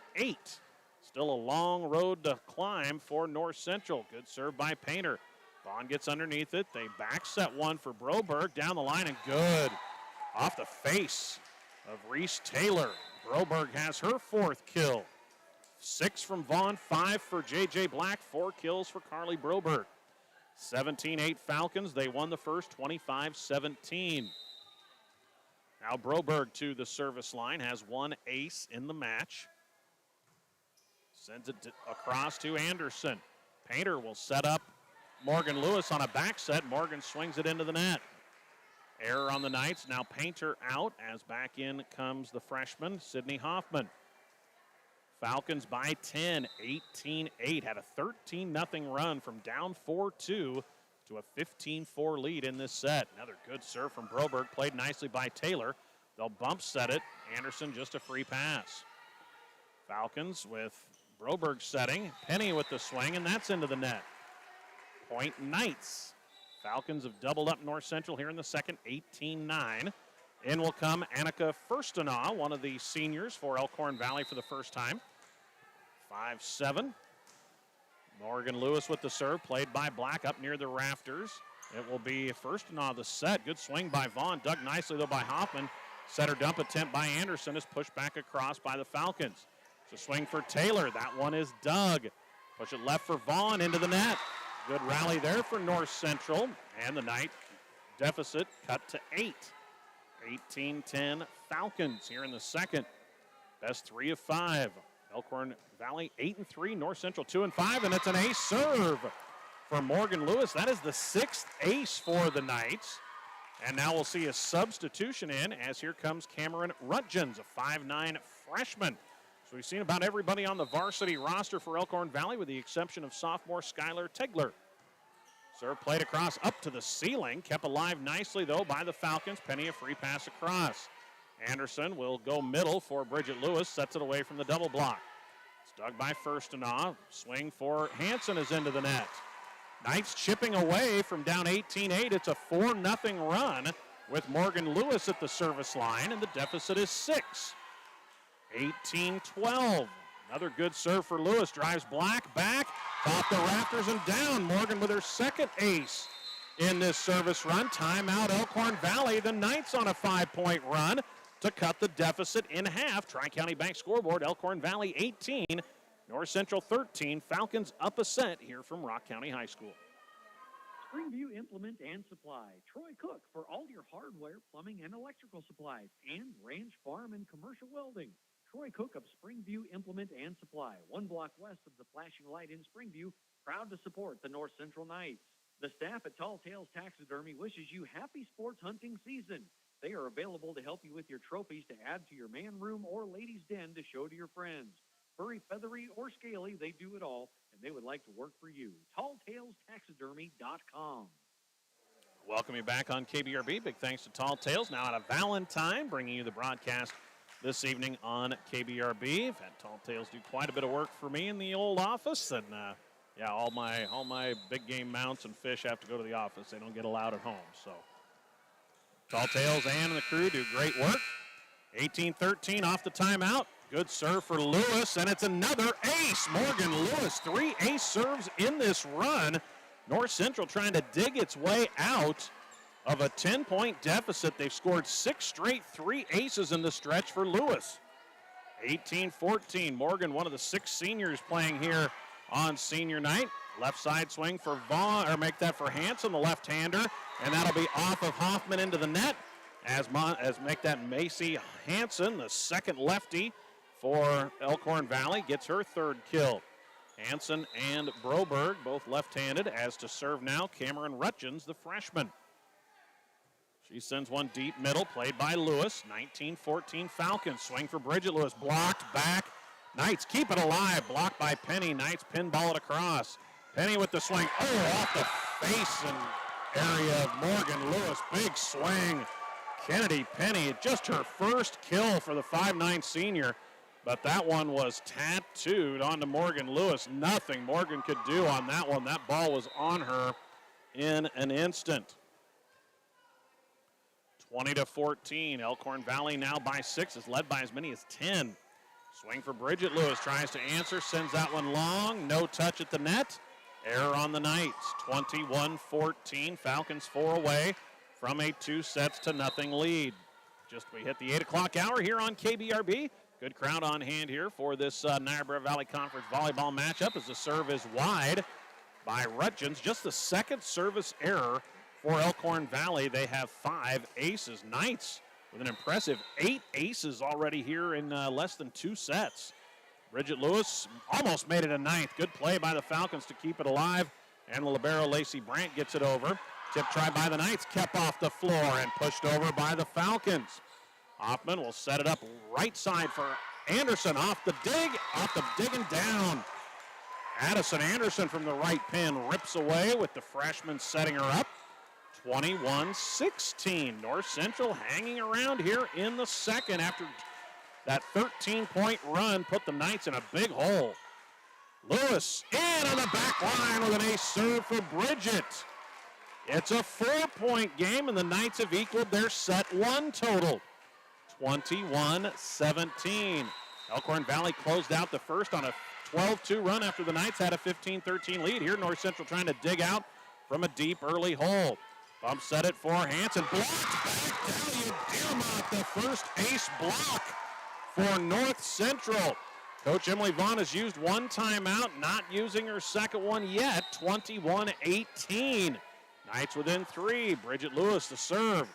Still a long road to climb for North Central. Good serve by Painter. Vaughn gets underneath it. They back set one for Broberg. Down the line and good. Off the face of Reese Taylor. Broberg has her 4th kill. 6 from Vaughn, 5 for J.J. Black, 4 kills for Carly Broberg. 17-8 Falcons. They won the first, 25-17. Now Broberg to the service line, has 1 ace in the match. Sends it across to Anderson. Painter will set up Morgan Lewis on a back set. Morgan swings it into the net. Error on the Knights. Now Painter out as back in comes the freshman, Sydney Hoffman. Falcons by 10, 18-8. Had a 13-0 run from down 4-2 to a 15-4 lead in this set. Another good serve from Broberg, played nicely by Taylor. They'll bump set it. Anderson just a free pass. Falcons with Broberg setting. Penny with the swing, and that's into the net. Point Knights. Falcons have doubled up North Central here in the second, 18-9. In will come Annika Firstenaw, one of the seniors for Elkhorn-Valley for the first time. 5-7. Morgan Lewis with the serve, played by Black up near the rafters. It will be Firstenaw the set. Good swing by Vaughn, dug nicely though by Hoffman. Setter dump attempt by Anderson is pushed back across by the Falcons. It's a swing for Taylor. That one is dug. Push it left for Vaughn into the net. Good rally there for North Central, and the Knight deficit cut to 8. 18-10 Falcons here in the second. Best 3 of 5. Elkhorn-Valley 8-3, North Central 2-5, and it's an ace serve for Morgan Lewis. That is the 6th ace for the Knights. And now we'll see a substitution in as here comes Cameron Rutgens, a 5'9 freshman. So we've seen about everybody on the varsity roster for Elkhorn-Valley with the exception of sophomore Skylar Tegler. Serve played across up to the ceiling. Kept alive nicely, though, by the Falcons. Penny a free pass across. Anderson will go middle for Bridget Lewis. Sets it away from the double block. It's dug by Firstenaw. Swing for Hanson is into the net. Knights chipping away from down 18-8. It's a 4-0 run with Morgan Lewis at the service line, and the deficit is 6. 18-12. Another good serve for Lewis. Drives Black back, off the rafters and down. Morgan with her second ace in this service run. Timeout Elkhorn-Valley. The Knights on a 5-point run to cut the deficit in half. Tri-County Bank scoreboard, Elkhorn-Valley 18, North Central 13. Falcons up a set here from Rock County High School. Springview Implement and Supply. Troy Cook for all your hardware, plumbing, and electrical supplies. And Ranch Farm and Commercial Welding. Troy Cook of Springview Implement and Supply. 1 block west of the flashing light in Springview. Proud to support the North Central Knights. The staff at Tall Tales Taxidermy wishes you happy sports hunting season. They are available to help you with your trophies to add to your man room or ladies' den to show to your friends. Furry, feathery, or scaly, they do it all, and they would like to work for you. TallTalesTaxidermy.com. Welcome you back on KBRB. Big thanks to Tall Tales. Now out of Valentine, bringing you the broadcast this evening on KBRB. I've had Tall Tales do quite a bit of work for me in the old office, and yeah, all my big game mounts and fish have to go to the office. They don't get allowed at home. So Tall Tales and the crew do great work. 18-13 off the timeout. Good serve for Lewis, and it's another ace. Morgan Lewis, 3 ace serves in this run. North Central trying to dig its way out of a 10-point deficit. They've scored 6 straight 3 aces in the stretch for Lewis. 18-14. Morgan, one of the 6 seniors playing here on senior night. Left side swing for Vaughn, or make that for Hanson, the left-hander, and that'll be off of Hoffman into the net. As make that Macy Hanson, the second lefty for Elkhorn-Valley, gets her 3rd kill. Hanson and Broberg, both left-handed. As to serve now, Cameron Rutgens, the freshman. She sends one deep middle, played by Lewis. 19-14 Falcons. Swing for Bridget Lewis. Blocked back. Knights keep it alive. Blocked by Penny. Knights pinball it across. Penny with the swing. Oh, off the face and area of Morgan Lewis. Big swing. Kennedy Penny, just her first kill for the 5'9 senior. But that one was tattooed onto Morgan Lewis. Nothing Morgan could do on that one. That ball was on her in an instant. 20-14. Elkhorn-Valley now by 6, is led by as many as 10. Swing for Bridget Lewis, tries to answer, sends that one long. No touch at the net. Error on the Knights. 21-14. Falcons 4 away from a 2-0 lead. We hit the 8 o'clock hour here on KBRB. Good crowd on hand here for this Niobrara Valley Conference volleyball matchup as the serve is wide by Rutgens. Just the second service error for Elkhorn-Valley. They have 5 aces. Knights with an impressive 8 aces already here in less than 2 sets. Bridget Lewis almost made it a 9th. Good play by the Falcons to keep it alive. And the libero Lacey Brandt gets it over. Tip try by the Knights, kept off the floor and pushed over by the Falcons. Hoffman will set it up right side for Anderson. Off the dig and down. Addison Anderson from the right pin rips away with the freshman setting her up. 21-16. North Central hanging around here in the second after that 13-point run put the Knights in a big hole. Lewis in on the back line with an ace serve for Bridget. It's a 4-point game, and the Knights have equaled their set 1 total. 21-17. Elkhorn-Valley closed out the first on a 12-2 run after the Knights had a 15-13 lead. Here, North Central trying to dig out from a deep early hole. Bump set it for Hanson. Blocked back down. Dearmont, the first ace block for North Central. Coach Emily Vaughn has used 1 timeout, not using her second one yet. 21-18. Knights within 3. Bridget Lewis to serve.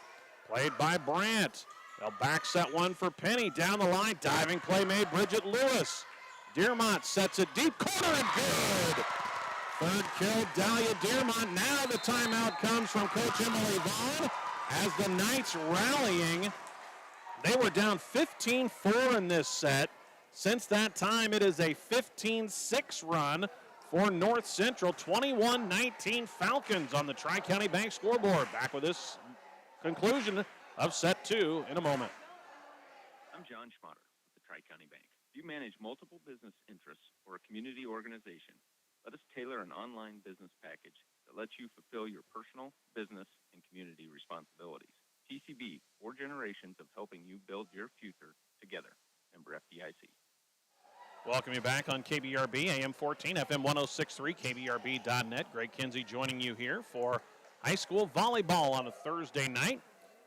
Played by Brandt. They'll back set one for Penny. Down the line, diving play made Bridget Lewis. Dearmont sets it deep corner and good. 3rd kill, Dahlia Dearmont. Now the timeout comes from Coach Emily Vaughn. as the Knights rallying. They were down 15-4 in this set. Since that time, it is a 15-6 run for North Central. 21-19 Falcons on the Tri-County Bank scoreboard. Back with this conclusion of set 2 in a moment. I'm John Schmatter with the Tri-County Bank. If you manage multiple business interests or a community organization, let us tailor an online business package that lets you fulfill your personal, business, and community responsibilities. TCB, 4 generations of helping you build your future together. Member FDIC. Welcome you back on KBRB, AM 14, FM 106.3, KBRB.net. Greg Kinsey joining you here for high school volleyball on a Thursday night.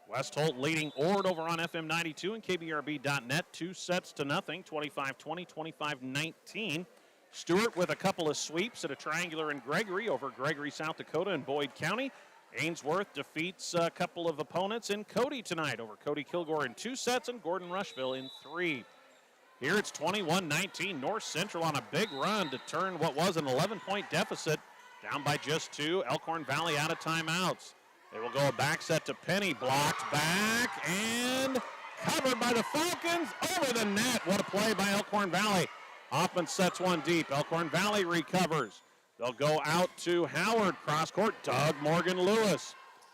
West Holt leading Ord over on FM 92 and KBRB.net. 2 sets to nothing, 25-20, 25-19. Stewart with a couple of sweeps at a triangular in Gregory over Gregory, South Dakota and Boyd County. Ainsworth defeats a couple of opponents in Cody tonight over Cody Kilgore in 2 sets and Gordon Rushville in 3. Here it's 21-19. North Central on a big run to turn what was an 11-point deficit down by just 2. Elkhorn-Valley out of timeouts. They will go a back set to Penny. Blocked back and covered by the Falcons over the net. What a play by Elkhorn-Valley. Hoffman sets one deep. Elkhorn-Valley recovers. They'll go out to Howard. Cross court, Doug Morgan-Lewis.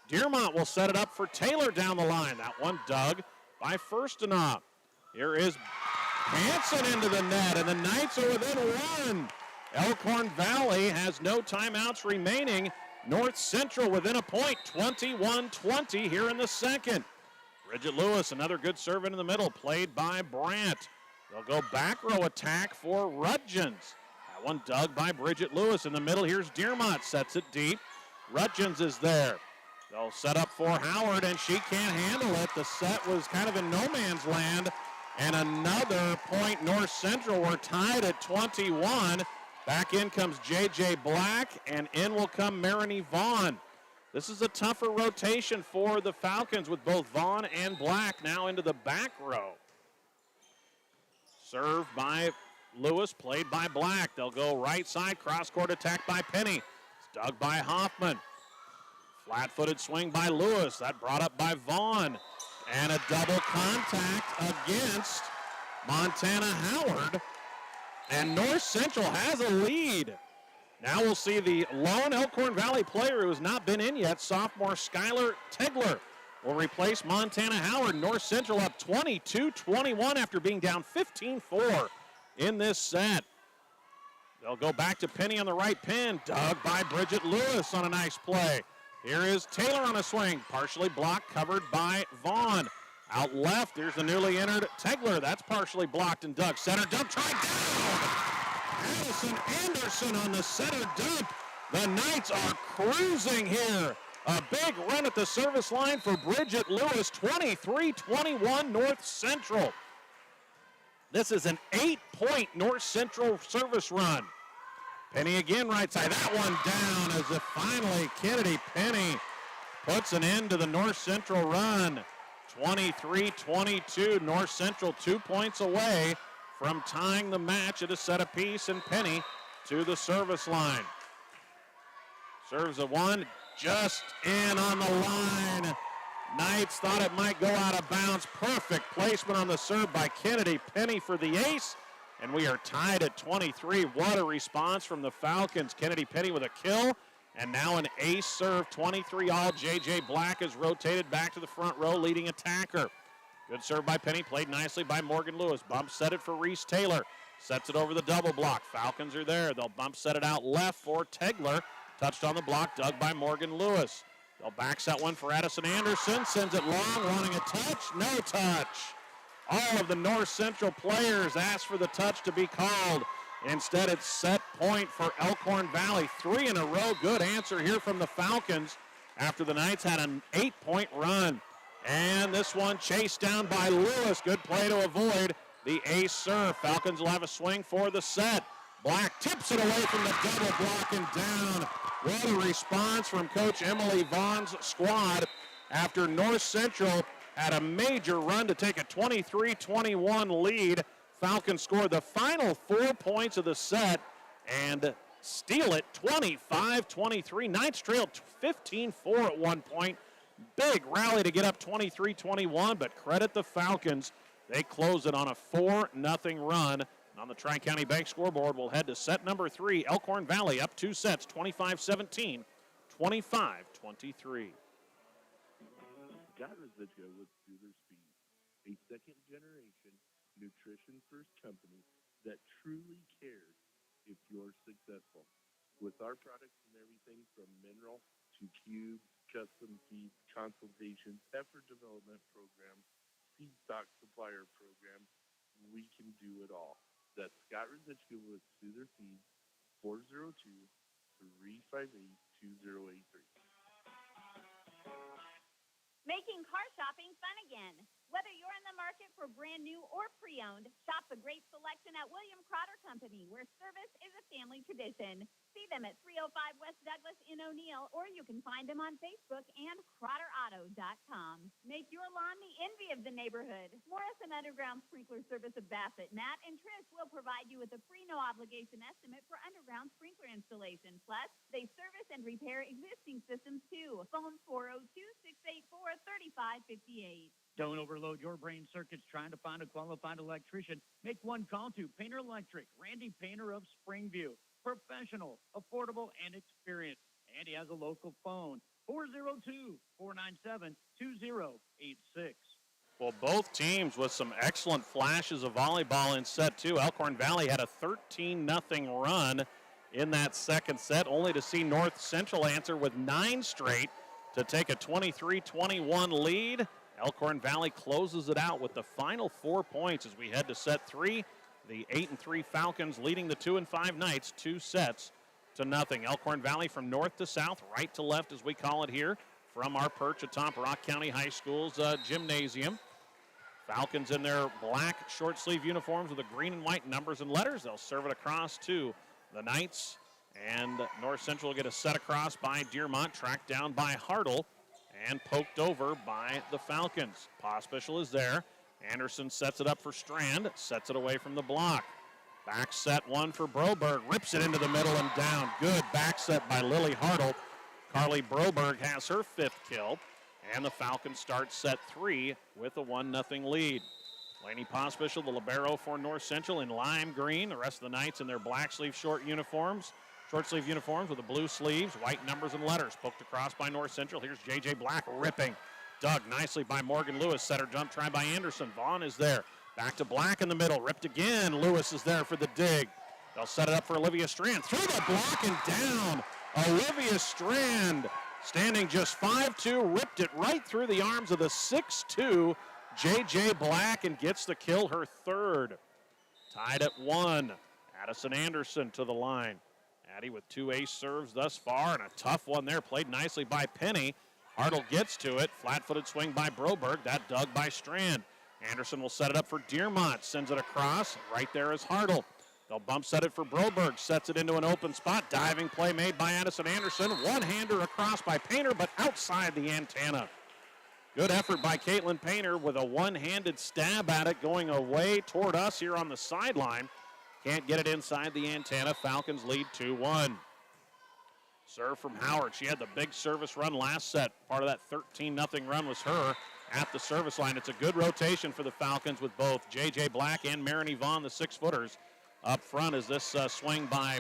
Dearmont will set it up for Taylor down the line. That one dug by Firstenoff. Here is Hanson into the net, and the Knights are within 1. Elkhorn-Valley has no timeouts remaining. North Central within a point, 21-20 here in the second. Bridget Lewis, another good serve into the middle, played by Brandt. They'll go back row attack for Rudgens. That one dug by Bridget Lewis in the middle. Here's Dearmont, sets it deep. Rudgens is there. They'll set up for Howard, and she can't handle it. The set was kind of in no man's land. And another point, North Central. We're tied at 21. Back in comes J.J. Black, and in will come Marini Vaughn. This is a tougher rotation for the Falcons with both Vaughn and Black now into the back row. Served by Lewis, played by Black. They'll go right side, cross-court attack by Penny. It's dug by Hoffman. Flat-footed swing by Lewis. That brought up by Vaughn. And a double contact against Montana Howard. And North Central has a lead. Now we'll see the lone Elkhorn-Valley player who has not been in yet, sophomore Skylar Tegler, will replace Montana Howard. North Central up 22-21 after being down 15-4 in this set. They'll go back to Penny on the right pin, dug by Bridget Lewis on a nice play. Here is Taylor on a swing, partially blocked, covered by Vaughn. Out left, there's the newly entered Tegler. That's partially blocked and dug. Center dump, tried down! Addison Anderson on the center dump. The Knights are cruising here. A big run at the service line for Bridget Lewis, 23-21 North Central. This is an 8-point North Central service run. Penny again right side. That one down as if finally Kennedy Penny puts an end to the North Central run. 23-22. North Central 2 points away from tying the match at a set apiece, and Penny to the service line. Serves a one, just in on the line. Knights thought it might go out of bounds. Perfect placement on the serve by Kennedy Penny for the ace. And we are tied at 23. What a response from the Falcons. Kennedy Penny with a kill. And now an ace serve, 23-all. J.J. Black is rotated back to the front row, leading attacker. Good serve by Penny, played nicely by Morgan Lewis. Bump set it for Reese Taylor. Sets it over the double block. Falcons are there. They'll bump set it out left for Tegler. Touched on the block, dug by Morgan Lewis. They'll back set one for Addison Anderson. Sends it long, wanting a touch. No touch. All of the North Central players asked for the touch to be called. Instead, it's set point for Elkhorn-Valley. 3 in a row. Good answer here from the Falcons after the Knights had an 8-point run. And this one chased down by Lewis. Good play to avoid the ace serve. Falcons will have a swing for the set. Black tips it away from the double block and down. What a response from Coach Emily Vaughn's squad after North Central had a major run to take a 23-21 lead. Falcons scored the final 4 points of the set and steal it 25-23. Knights trailed 15-4 at one point. Big rally to get up 23-21, but credit the Falcons. They close it on a 4-0 run. And on the Tri-County Bank scoreboard, we'll head to set number 3. Elkhorn-Valley up 2 sets, 25-17, 25-23. Got Residuo with Scooter Speed, a second-generation nutrition-first company that truly cares if you're successful. With our products and everything from mineral to cubes, custom feed, consultations, effort development programs, seed stock supplier programs, we can do it all. That's Scott Residuo with Soother Feed, 402-358-2083. Making car shopping fun again. Whether you're in the market for brand new or pre-owned, shop the great selection at William Crotter Company, where service is a family tradition. See them at 305 West Douglas in O'Neill, or you can find them on Facebook and CrotterAuto.com. Make your lawn the envy of the neighborhood. Morrison Underground Sprinkler Service of Bassett, Matt and Trish will provide you with a free no-obligation estimate for underground sprinkler installation. Plus, they service and repair existing systems, too. Phone 402-684-3558. Don't overload your brain circuits trying to find a qualified electrician. Make one call to Painter Electric, Randy Painter of Springview. Professional, affordable, and experienced. And he has a local phone, 402-497-2086. Well, both teams with some excellent flashes of volleyball in set 2. Elkhorn-Valley had a 13-0 run in that second set, only to see North Central answer with 9 straight to take a 23-21 lead. Elkhorn-Valley closes it out with the final 4 points as we head to set 3. The 8-3 Falcons leading the 2-5 Knights 2 sets to nothing. Elkhorn-Valley from north to south, right to left as we call it here, from our perch atop Rock County High School's gymnasium. Falcons in their black short sleeve uniforms with the green and white numbers and letters. They'll serve it across to the Knights, and North Central will get a set across by Dearmont, tracked down by Hartle, and poked over by the Falcons. Pospischel is there. Anderson sets it up for Strand, sets it away from the block. Back set 1 for Broberg, rips it into the middle and down. Good back set by Lily Hartle. Carly Broberg has her 5th kill, and the Falcons start set 3 with a 1-0 lead. Laney Pospischel, the libero for North Central, in lime green. The rest of the Knights in their black sleeve short sleeve uniforms with the blue sleeves, white numbers and letters. Poked across by North Central. Here's J.J. Black ripping. Dug nicely by Morgan Lewis. Setter jump try by Anderson. Vaughn is there. Back to Black in the middle. Ripped again. Lewis is there for the dig. They'll set it up for Olivia Strand. Through the block and down. Olivia Strand, standing just 5'2", ripped it right through the arms of the 6'2", J.J. Black, and gets the kill, her 3rd. Tied at 1. Addison Anderson to the line. Addie with 2 ace serves thus far, and a tough one there, played nicely by Penny. Hartle gets to it. Flat-footed swing by Broberg. That dug by Strand. Anderson will set it up for Dearmont. Sends it across. Right there is Hartle. They'll bump set it for Broberg. Sets it into an open spot. Diving play made by Addison Anderson. One-hander across by Painter, but outside the antenna. Good effort by Caitlin Painter with a one-handed stab at it, going away toward us here on the sideline. Can't get it inside the antenna. Falcons lead 2-1. Serve from Howard. She had the big service run last set. Part of that 13-0 run was her at the service line. It's a good rotation for the Falcons with both J.J. Black and Marin Yvonne, the 6-footers, up front as this swing by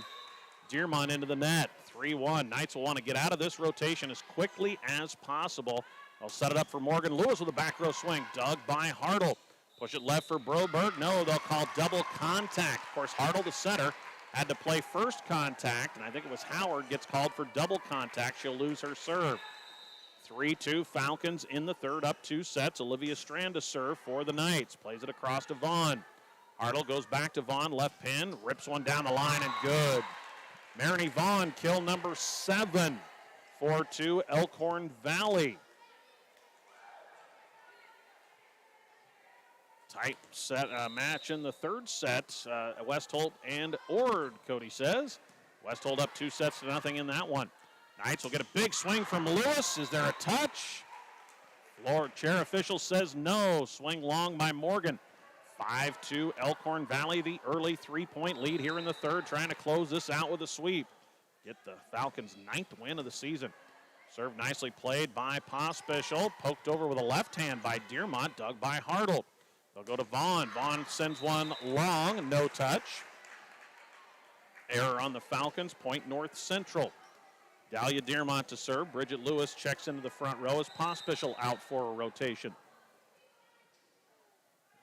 Dearmont into the net. 3-1. Knights will want to get out of this rotation as quickly as possible. They'll set it up for Morgan Lewis with a back row swing. Dug by Hartle. Push it left for Broberg. No, they'll call double contact. Of course, Hartle, the center, had to play first contact, and I think it was Howard gets called for double contact. She'll lose her serve. 3-2 Falcons in the 3rd, up 2 sets. Olivia Strand to serve for the Knights. Plays it across to Vaughn. Hartle goes back to Vaughn, left pin, rips one down the line, and good. Marini Vaughn, kill number 7. 4-2 Elkhorn-Valley. Tight set match in the 3rd set. Westholt and Ord, Cody says. Westholt up 2 sets to nothing in that one. Knights will get a big swing from Lewis. Is there a touch? Floor chair official says no. Swing long by Morgan. 5-2 Elkhorn-Valley, the early 3-point lead here in the 3rd, trying to close this out with a sweep. Get the Falcons' 9th win of the season. Serve nicely played by Pospisil. Poked over with a left hand by Dearmont. Dug by Hartle. They'll go to Vaughn. Vaughn sends one long. No touch. Error on the Falcons. Point North Central. Dahlia Dearmont to serve. Bridget Lewis checks into the front row as Pospisil out for a rotation.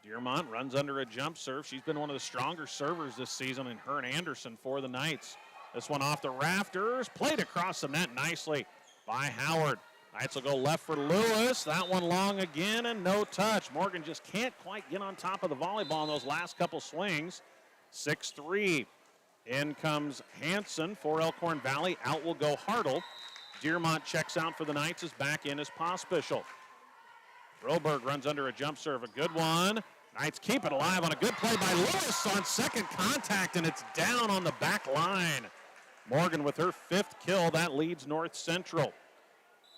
Dearmont runs under a jump serve. She's been one of the stronger servers this season, and her and Anderson for the Knights. This one off the rafters. Played across the net nicely by Howard. Knights will go left for Lewis. That one long again and no touch. Morgan just can't quite get on top of the volleyball in those last couple swings. 6-3. In comes Hanson for Elkhorn-Valley. Out will go Hartle. Dearmont checks out for the Knights. Is back in as Pospisil. Broberg runs under a jump serve. A good one. Knights keep it alive on a good play by Lewis on second contact, and it's down on the back line. Morgan with her 5th kill. That leads North Central.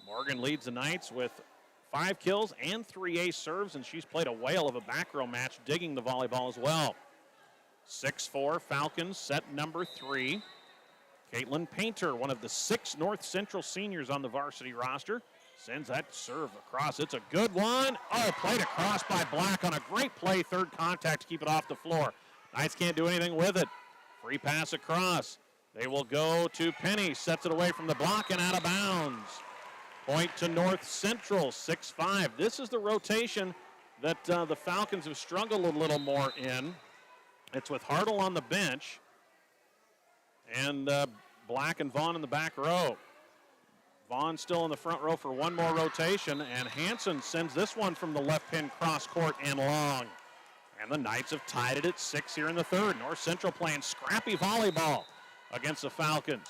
Morgan leads the Knights with 5 kills and 3 ace serves, and she's played a whale of a back row match, digging the volleyball as well. 6-4 Falcons, set number 3. Caitlin Painter, one of the 6 North Central seniors on the varsity roster, sends that serve across. It's a good one. Oh, played across by Black on a great play, third contact to keep it off the floor. Knights can't do anything with it. Free pass across. They will go to Penny, sets it away from the block and out of bounds. Point to North Central, 6-5. This is the rotation that the Falcons have struggled a little more in. It's with Hartle on the bench and Black and Vaughn in the back row. Vaughn still in the front row for one more rotation, and Hanson sends this one from the left pin cross court and long. And the Knights have tied it at 6 here in the third. North Central playing scrappy volleyball against the Falcons.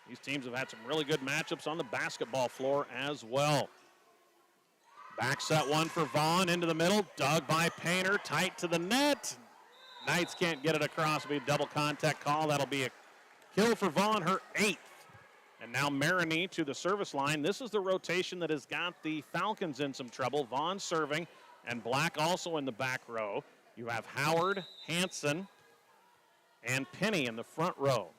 These teams have had some really good matchups on the basketball floor as well. Back set one for Vaughn into the middle. Dug by Painter, tight to the net. Knights can't get it across. It'll be a double contact call. That'll be a kill for Vaughn, her 8th. And now Maroney to the service line. This is the rotation that has got the Falcons in some trouble. Vaughn serving and Black also in the back row. You have Howard, Hanson, and Penny in the front row.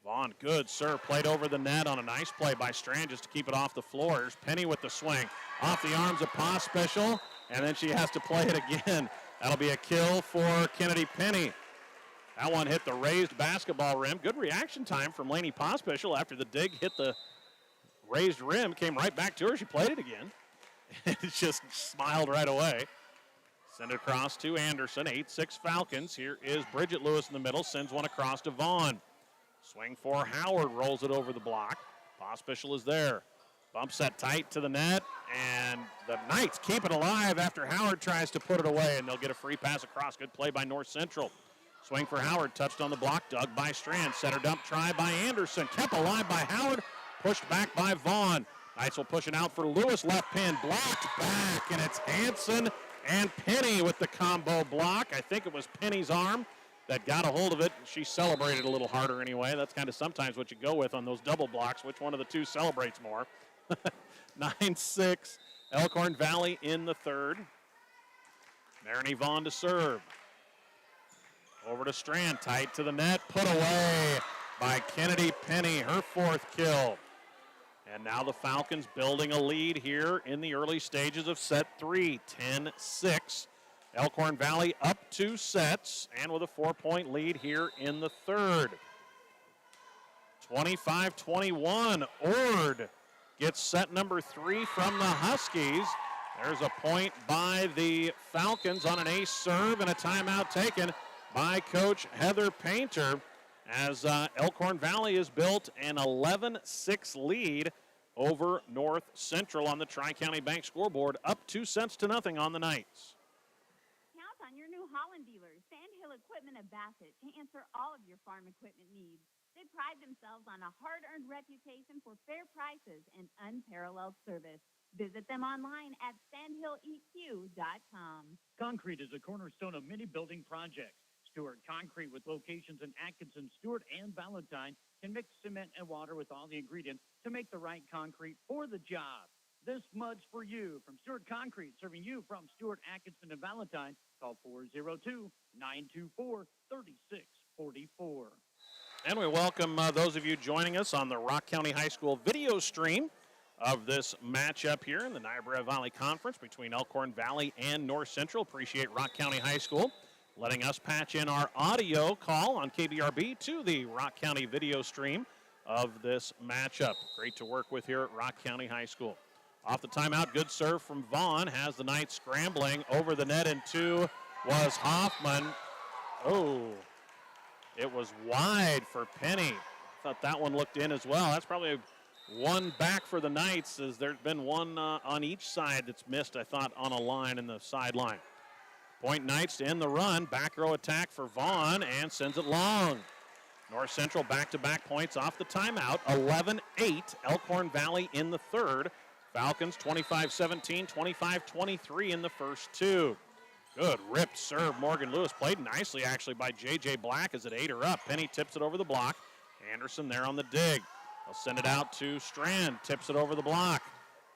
Vaughn, good serve, played over the net on a nice play by Strand just to keep it off the floor. Here's Penny with the swing. Off the arms of Pospisil, and then she has to play it again. That'll be a kill for Kennedy Penny. That one hit the raised basketball rim. Good reaction time from Lainey Pospisil after the dig hit the raised rim. Came right back to her. She played it again. Just smiled right away. Send it across to Anderson. 8-6 Falcons. Here is Bridget Lewis in the middle. Sends one across to Vaughn. Swing for Howard. Rolls it over the block. Pospisil is there. Bump set tight to the net. And the Knights keep it alive after Howard tries to put it away. And they'll get a free pass across. Good play by North Central. Swing for Howard. Touched on the block. Dug by Strand. Center dump try by Anderson. Kept alive by Howard. Pushed back by Vaughn. Knights will push it out for Lewis. Left pin. Blocked back. And it's Hanson and Penny with the combo block. I think it was Penny's arm that got a hold of it. She celebrated a little harder anyway. That's kind of sometimes what you go with on those double blocks. Which one of the two celebrates more? 9-6. Elkhorn-Valley in the third. Maroney Vaughn to serve. Over to Strand. Tight to the net. Put away by Kennedy Penny. Her 4th kill. And now the Falcons building a lead here in the early stages of set 3. 10-6. Elkhorn-Valley up 2 sets and with a 4-point lead here in the third. 25-21. Ord gets set number 3 from the Huskies. There's a point by the Falcons on an ace serve and a timeout taken by Coach Heather Painter as Elkhorn-Valley has built an 11-6 lead over North Central on the Tri-County Bank scoreboard, up 2-0 on the Knights. Count on your new Holland dealer, Sandhill Equipment of Bassett, to answer all of your farm equipment needs. They pride themselves on a hard-earned reputation for fair prices and unparalleled service. Visit them online at sandhilleq.com. Concrete is a cornerstone of many building projects. Stewart Concrete, with locations in Atkinson, Stewart, and Valentine, can mix cement and water with all the ingredients to make the right concrete for the job. This mud's for you from Stewart Concrete, serving you from Stewart, Atkinson, and Valentine. Call 402-924-3644. And we welcome those of you joining us on the Rock County High School video stream of this matchup here in the Niobrara Valley Conference between Elkhorn-Valley and North Central. Appreciate Rock County High School letting us patch in our audio call on KBRB to the Rock County video stream of this matchup. Great to work with here at Rock County High School. Off the timeout, good serve from Vaughn. Has the Knights scrambling over the net, and two was Hoffman. Oh, it was wide for Penny. Thought that one looked in as well. That's probably one back for the Knights, as there's been one on each side that's missed, I thought, on a line in the sideline. Point Knights to end the run. Back row attack for Vaughn, and sends it long. North Central back-to-back points off the timeout. 11-8, Elkhorn-Valley in the third. Falcons 25-17, 25-23 in the first two. Good ripped serve. Morgan Lewis played nicely, actually, by J.J. Black as it ate her up. Penny tips it over the block. Anderson there on the dig. They'll send it out to Strand. Tips it over the block.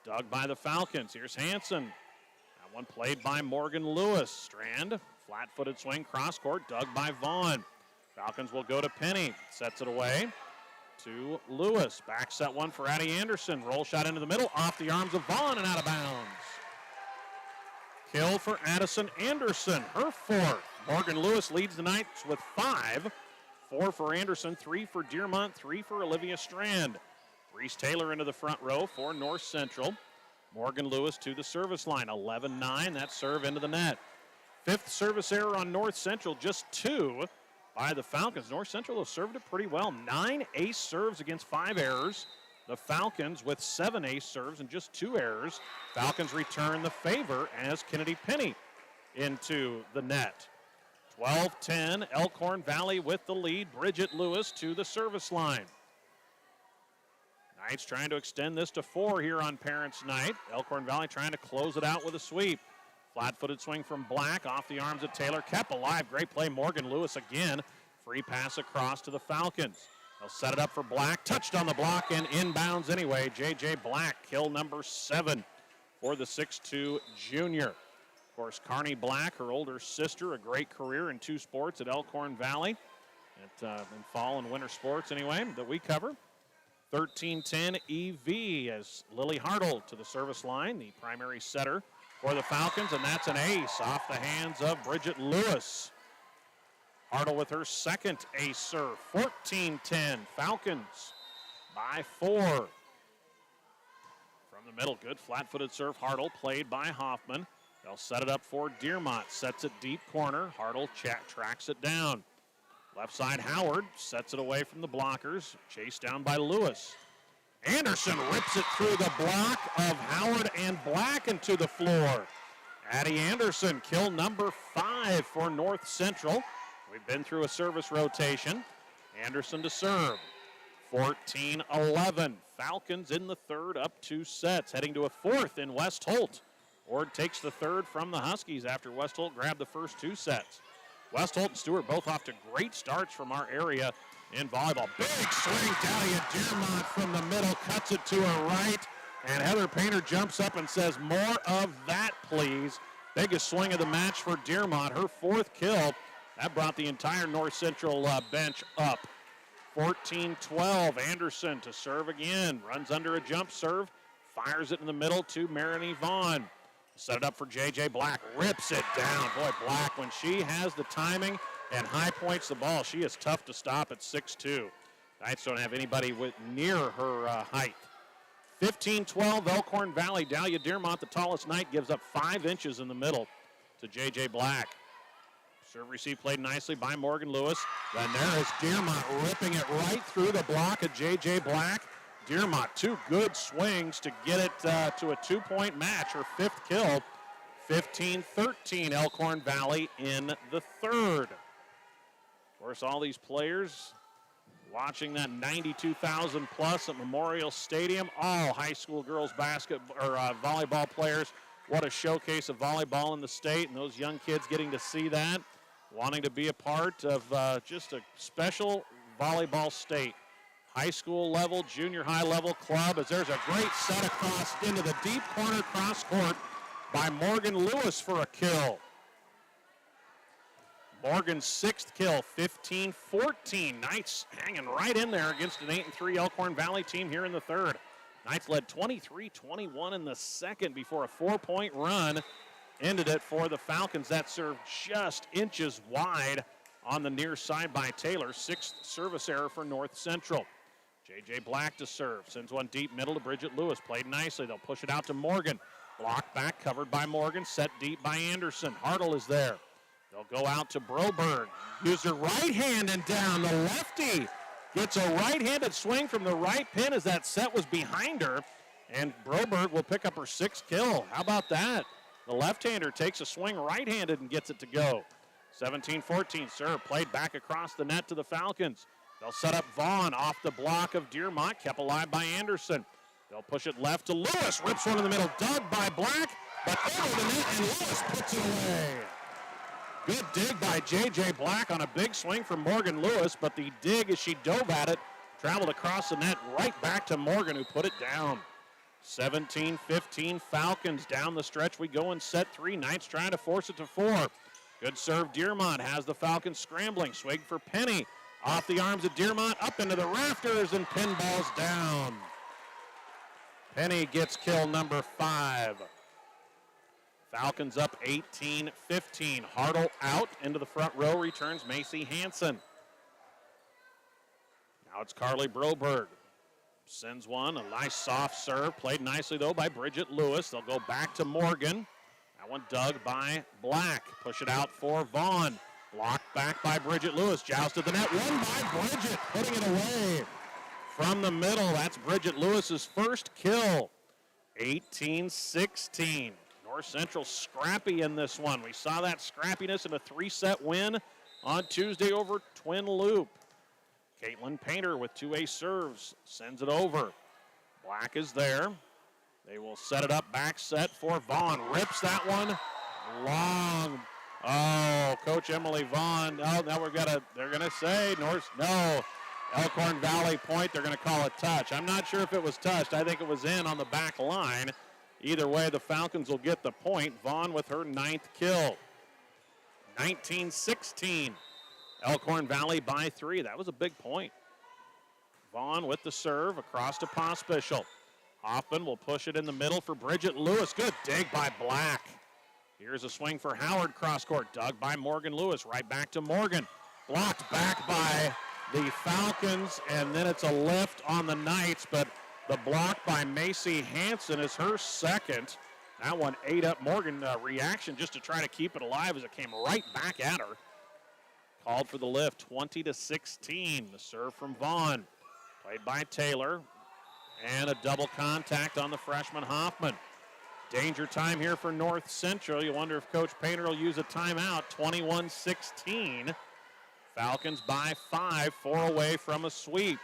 Dug by the Falcons. Here's Hanson. That one played by Morgan Lewis. Strand, flat-footed swing, cross-court, dug by Vaughn. Falcons will go to Penny. Sets it away to Lewis. Back set one for Addie Anderson. Roll shot into the middle, off the arms of Vaughn and out of bounds. Kill for Addison Anderson, her fourth. Morgan Lewis leads the Knights with 5. 4 for Anderson, 3 for Dearmont, 3 for Olivia Strand. Reese Taylor into the front row for North Central. Morgan Lewis to the service line, 11-9. That serve into the net. 5th service error on North Central, just 2 by the Falcons. North Central has served it pretty well. 9 ace serves against 5 errors. The Falcons with 7 ace serves and just 2 errors. Falcons return the favor as Kennedy Penny into the net. 12-10, Elkhorn-Valley with the lead. Bridget Lewis to the service line. Knights trying to extend this to 4 here on Parents' Night. Elkhorn-Valley trying to close it out with a sweep. Flat-footed swing from Black off the arms of Taylor. Kept alive. Great play. Morgan Lewis again. Free pass across to the Falcons. They'll set it up for Black. Touched on the block and inbounds anyway. J.J. Black, kill number 7 for the 6'2 junior. Of course, Carney Black, her older sister, a great career in 2 sports at Elkhorn-Valley. In fall and winter sports anyway, that we cover. 13-10 EV as Lily Hartle to the service line, the primary setter for the Falcons, and that's an ace off the hands of Bridget Lewis. Hartle with her second ace serve. 14-10, Falcons by 4. From the middle, good flat-footed serve. Hartle played by Hoffman. They'll set it up for Dearmont. Sets it deep corner. Hartle tracks it down. Left side, Howard sets it away from the blockers. Chased down by Lewis. Anderson rips it through the block of Howard and Black into the floor. Addie Anderson, kill number 5 for North Central. We've been through a service rotation. Anderson to serve. 14-11. Falcons in the third, up 2 sets. Heading to a 4th in West Holt. Ord takes the third from the Huskies after West Holt grabbed the first 2 sets. West Holt and Stewart both off to great starts from our area in volleyball. Big swing, Dahlia Dearmont from the middle, cuts it to her right, and Heather Painter jumps up and says, more of that, please. Biggest swing of the match for Dearmont, her 4th kill. That brought the entire North Central bench up. 14-12, Anderson to serve again. Runs under a jump serve, fires it in the middle to Marini Vaughn. Set it up for J.J. Black, rips it down. Boy, Black, when she has the timing and high points the ball, she is tough to stop at 6'2". Knights don't have anybody near her height. 15-12, Elkhorn-Valley. Dahlia Dearmont, the tallest Knight, gives up 5 inches in the middle to J.J. Black. Serve receive played nicely by Morgan Lewis. Then there is Dearmont ripping it right through the block of J.J. Black. Dearmont, 2 good swings to get it to a 2-point match, her 5th kill. 15-13, Elkhorn-Valley in the third. Of course, all these players watching that 92,000 plus at Memorial Stadium, all high school girls volleyball players. What a showcase of volleyball in the state, and those young kids getting to see that, wanting to be a part of just a special volleyball state. High school level, junior high level club, as there's a great set across into the deep corner cross court by Morgan Lewis for a kill. Morgan's sixth kill, 15-14. Knights hanging right in there against an 8-3 Elkhorn-Valley team here in the third. Knights led 23-21 in the second before a 4-point run ended it for the Falcons. That serve just inches wide on the near side by Taylor. Sixth service error for North Central. J.J. Black to serve. Sends one deep middle to Bridget Lewis. Played nicely. They'll push it out to Morgan. Blocked back, covered by Morgan. Set deep by Anderson. Hartle is there. They'll go out to Broberg. Use her right hand and down. The lefty gets a right-handed swing from the right pin as that set was behind her. And Broberg will pick up her sixth kill. How about that? The left-hander takes a swing right-handed and gets it to go. 17-14 serve. Played back across the net to the Falcons. They'll set up Vaughn off the block of Dearmont. Kept alive by Anderson. They'll push it left to Lewis. Rips one in the middle. Dug by Black. But over the net, and Lewis puts it away. Good dig by J.J. Black on a big swing from Morgan Lewis, but the dig as she dove at it traveled across the net right back to Morgan, who put it down. 17-15 Falcons. Down the stretch we go in set three. Knights trying to force it to four. Good serve. Dearmont has the Falcons scrambling. Swing for Penny. Off the arms of Dearmont, up into the rafters, and pinballs down. Penny gets kill number 5. Falcons up 18-15. Hartle out into the front row, returns Macy Hansen. Now it's Carly Broberg. Sends one, a nice soft serve. Played nicely, though, by Bridget Lewis. They'll go back to Morgan. That one dug by Black. Push it out for Vaughn. Blocked back by Bridget Lewis. Jousted the net. Won by Bridget, putting it away from the middle. That's Bridget Lewis's first kill. 18-16. North Central scrappy in this one. We saw that scrappiness in a 3-set win on Tuesday over Twin Loop. Caitlin Painter with 2 ace serves. Sends it over. Black is there. They will set it up back set for Vaughn. Rips that one long. Oh, Coach Emily Vaughn. Oh, now they're going to say, Elkhorn-Valley point. They're going to call it touch. I'm not sure if it was touched. I think it was in on the back line. Either way, the Falcons will get the point. Vaughn with her 9th kill. 19-16. Elkhorn-Valley by 3. That was a big point. Vaughn with the serve across to Pospischel. Hoffman will push it in the middle for Bridget Lewis. Good dig by Black. Here's a swing for Howard cross court. Dug by Morgan Lewis. Right back to Morgan. Blocked back by the Falcons, and then it's a lift on the Knights, but the block by Macy Hansen is her second. That one ate up Morgan. Reaction just to try to keep it alive as it came right back at her. Called for the lift, 20-16. The serve from Vaughn. Played by Taylor. And a double contact on the freshman Hoffman. Danger time here for North Central. You wonder if Coach Painter will use a timeout. 21-16. Falcons by 5, 4 away from a sweep.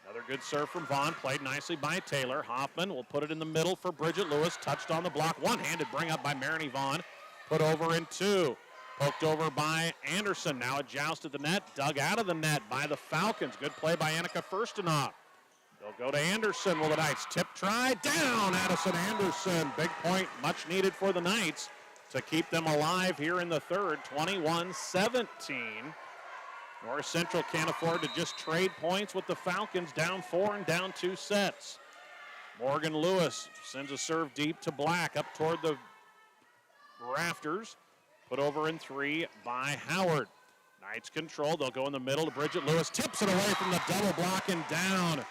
Another good serve from Vaughn, played nicely by Taylor. Hoffman will put it in the middle for Bridget Lewis. Touched on the block, one-handed bring up by Marini Vaughn. Put over in 2. Poked over by Anderson. Now a joust at the net, dug out of the net by the Falcons. Good play by Annika Firstenoff. They'll go to Anderson. Will the Knights tip try? Down, Addison Anderson. Big point, much needed for the Knights to keep them alive here in the third. 21-17. North Central can't afford to just trade points with the Falcons, down 4 and down 2 sets. Morgan Lewis sends a serve deep to Black up toward the rafters. Put over in 3 by Howard. Knights control. They'll go in the middle to Bridget Lewis. Tips it away from the double block and down.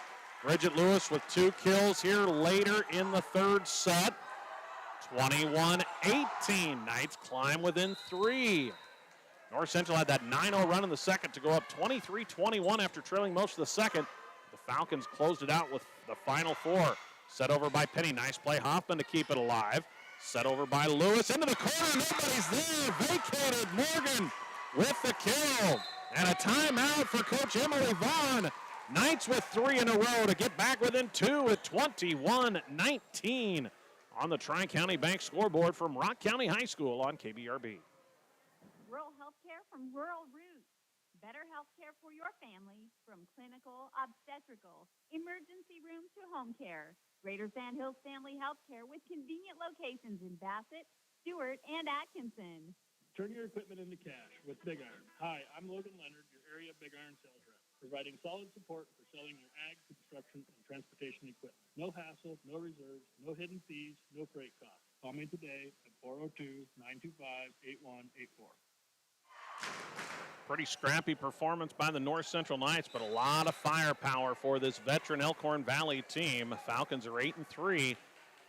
Bridget Lewis with 2 kills here later in the third set. 21-18. Knights climb within 3. North Central had that 9-0 run in the second to go up 23-21 after trailing most of the second. The Falcons closed it out with the final 4. Set over by Penny. Nice play. Hoffman to keep it alive. Set over by Lewis. Into the corner. Nobody's there. Vacated. Morgan with the kill. And a timeout for Coach Emily Vaughn. Knights with 3 in a row to get back within 2 at 21-19 on the Tri-County Bank scoreboard from Rock County High School on KBRB. Rural health care from Rural Roots. Better health care for your family from clinical, obstetrical, emergency room to home care. Greater Sand Hills Family Health Care with convenient locations in Bassett, Stewart, and Atkinson. Turn your equipment into cash with Big Iron. Hi, I'm Logan Leonard, your area Big Iron sales rep, providing solid support for selling your ag, construction, and transportation equipment. No hassle, no reserves, no hidden fees, no freight costs. Call me today at 402-925-8184. Pretty scrappy performance by the North Central Knights, but a lot of firepower for this veteran Elkhorn-Valley team. Falcons are 8-3,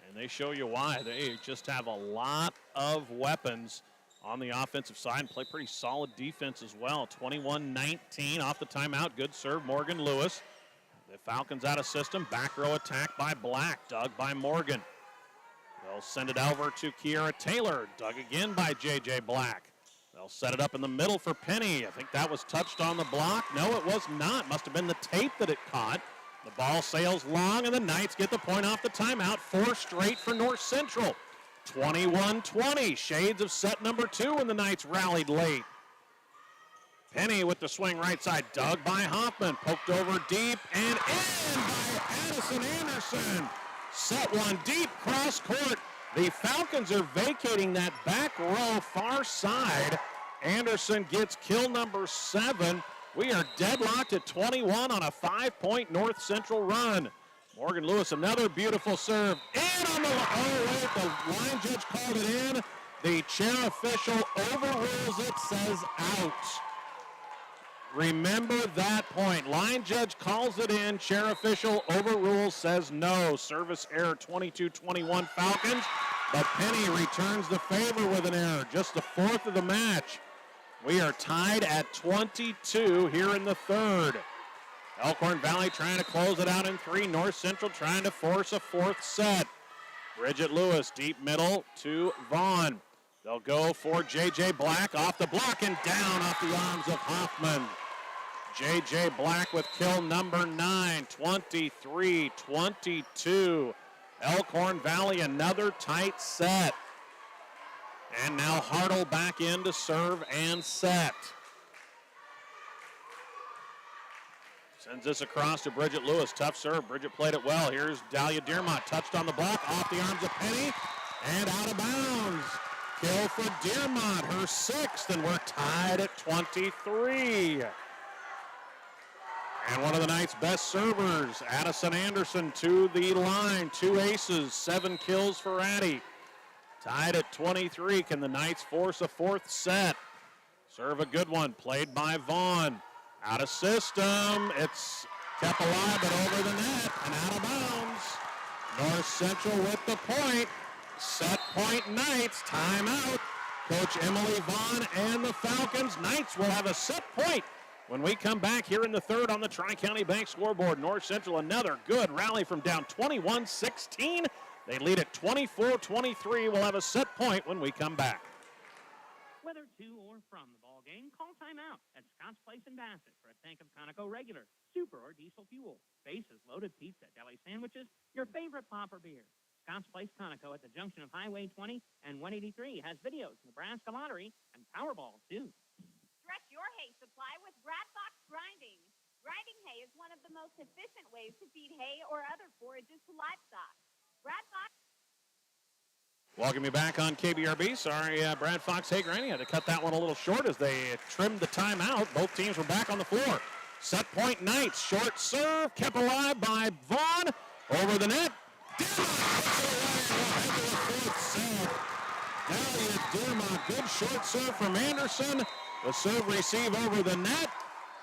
and they show you why. They just have a lot of weapons on the offensive side and play pretty solid defense as well. 21-19 off the timeout. Good serve, Morgan Lewis. The Falcons out of system. Back row attack by Black, dug by Morgan. They'll send it over to Kiera Taylor, dug again by J.J. Black. They'll set it up in the middle for Penny. I think that was touched on the block. No, it was not. Must have been the tape that it caught. The ball sails long, and the Knights get the point off the timeout. 4 straight for North Central. 21-20. Shades of set number 2 when the Knights rallied late. Penny with the swing right side. Dug by Hoffman. Poked over deep and in by Addison Anderson. Set one deep cross court. The Falcons are vacating that back row far side. Anderson gets kill number 7. We are deadlocked at 21 on a 5-point North Central run. Morgan Lewis, another beautiful serve. In on the the line judge called it in. The chair official overrules it, says out. Remember that point. Line judge calls it in. Chair official overrules, says no. Service error 22-21 Falcons. But Penny returns the favor with an error. Just the 4th of the match. We are tied at 22 here in the 3rd. Elkhorn-Valley trying to close it out in 3. North Central trying to force a 4th set. Bridget Lewis, deep middle to Vaughn. They'll go for J.J. Black off the block and down off the arms of Hoffman. J.J. Black with kill number 9, 23-22. Elkhorn-Valley, another tight set. And now Hartle back in to serve and set. Sends this across to Bridget Lewis. Tough serve. Bridget played it well. Here's Dahlia Dearmont. Touched on the block. Off the arms of Penny. And out of bounds. Kill for Dearmont. Her 6th. And we're tied at 23. And one of the Knights' best servers, Addison Anderson, to the line. 2 aces. 7 kills for Addie. Tied at 23. Can the Knights force a 4th set? Serve a good one. Played by Vaughn. Out of system. It's kept alive, but over the net and out of bounds. North Central with the point. Set point Knights. Timeout. Coach Emily Vaughn and the Falcons. Knights will have a set point when we come back here in the 3rd on the Tri-County Bank scoreboard. North Central, another good rally from down 21-16. They lead at 24-23. We'll have a set point when we come back. Whether to or from the ball game, call timeout at Scott's Place in Bassett for a tank of Conoco regular, super, or diesel fuel, bases, loaded pizza, deli sandwiches, your favorite pop or beer. Scott's Place Conoco at the junction of Highway 20 and 183 has videos, Nebraska Lottery, and Powerball, too. Stretch your hay supply with Brad Fox Grinding. Grinding hay is one of the most efficient ways to feed hay or other forages to livestock. Brad Fox. Welcome you back on KBRB. Sorry, Brad Fox Hager-Annie had to cut that one a little short as they trimmed the timeout. Both teams were back on the floor. Set point Knights. Short serve kept alive by Vaughn. Over the net. Dahlia Dearmont. Good short serve from Anderson. The serve receive over the net.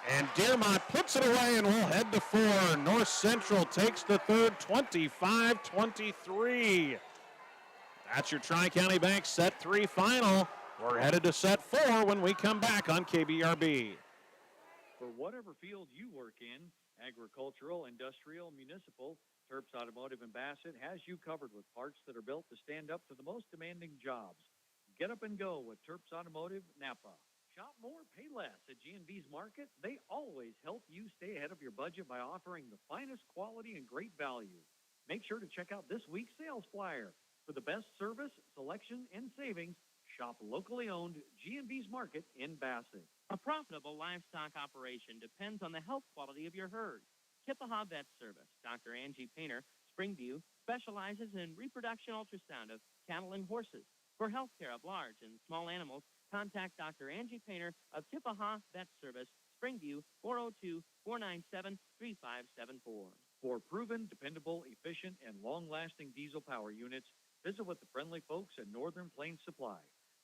And Dearmont puts it away and will head to 4. North Central takes the 3rd, 25-23. That's your Tri-County Bank set 3 final. We're headed to set 4 when we come back on KBRB. For whatever field you work in, agricultural, industrial, municipal, Terps Automotive in Bassett has you covered with parts that are built to stand up to the most demanding jobs. Get up and go with Terps Automotive Napa. Shop more, pay less at G&B's Market. They always help you stay ahead of your budget by offering the finest quality and great value. Make sure to check out this week's sales flyer. For the best service, selection, and savings, shop locally owned G&B's Market in Bassett. A profitable livestock operation depends on the health quality of your herd. Kippaha Vet Service, Dr. Angie Painter, Springview, specializes in reproduction ultrasound of cattle and horses. For health care of large and small animals, Contact Dr. Angie Painter of Chippewa Vet Service, Springview, 402-497-3574. For proven, dependable, efficient, and long-lasting diesel power units, visit with the friendly folks at Northern Plains Supply.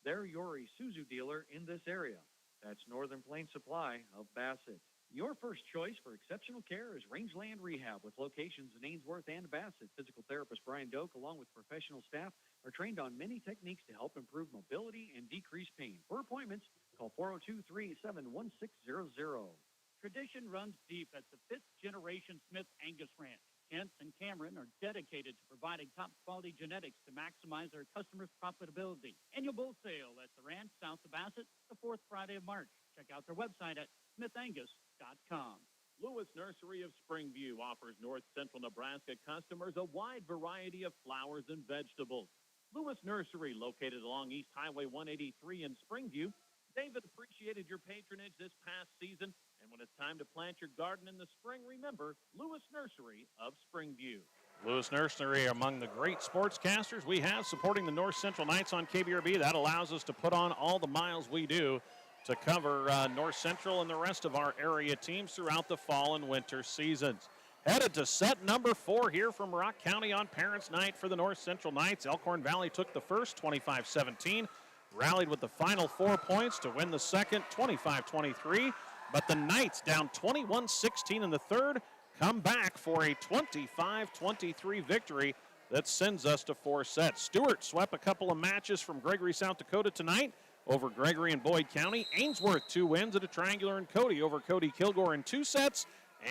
They're your Isuzu dealer in this area. That's Northern Plains Supply of Bassett. Your first choice for exceptional care is Rangeland Rehab with locations in Ainsworth and Bassett. Physical therapist Brian Doak, along with professional staff, are trained on many techniques to help improve mobility and decrease pain. For appointments, call 402-387-1600. Tradition runs deep at the fifth-generation Smith Angus Ranch. Kent and Cameron are dedicated to providing top-quality genetics to maximize their customers' profitability. Annual bull sale at the ranch south of Bassett, the fourth Friday of March. Check out their website at smithangus.com. Lewis Nursery of Springview offers north central Nebraska customers a wide variety of flowers and vegetables. Lewis Nursery, located along East Highway 183 in Springview. David appreciated your patronage this past season, and when it's time to plant your garden in the spring, remember Lewis Nursery of Springview. Lewis Nursery, among the great sportscasters we have supporting the North Central Knights on KBRB. That allows us to put on all the miles we do to cover North Central and the rest of our area teams throughout the fall and winter seasons. Headed to set number 4 here from Rock County on Parents' Night for the North Central Knights. Elkhorn-Valley took the first 25-17. Rallied with the final 4 points to win the second 25-23. But the Knights down 21-16 in the third come back for a 25-23 victory that sends us to 4 sets. Stewart swept a couple of matches from Gregory, South Dakota tonight over Gregory and Boyd County. Ainsworth 2 wins at a triangular in Cody over Cody Kilgore in 2 sets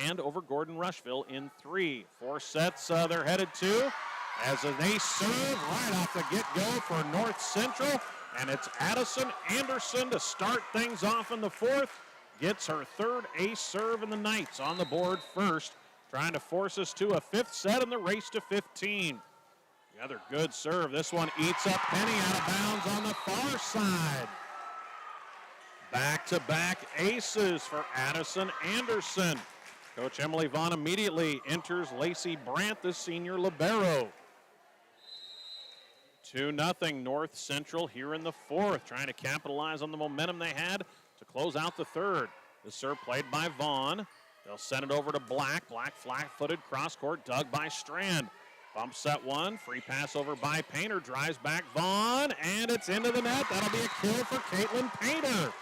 and over Gordon Rushville in 3. 4 sets they're headed to as an ace serve right off the get-go for North Central. And it's Addison Anderson to start things off in the 4th. Gets her 3rd ace serve, and the Knights on the board first, trying to force us to a 5th set in the race to 15. The other good serve. This one eats up Penny out of bounds on the far side. Back-to-back aces for Addison Anderson. Coach Emily Vaughn immediately enters Lacey Brandt, the senior libero. 2-0 North Central here in the 4th, trying to capitalize on the momentum they had to close out the 3rd. The serve played by Vaughn. They'll send it over to Black. Black flat-footed cross-court, dug by Strand. Bump set 1, free pass over by Painter, drives back Vaughn, and it's into the net. That'll be a kill for Caitlin Painter.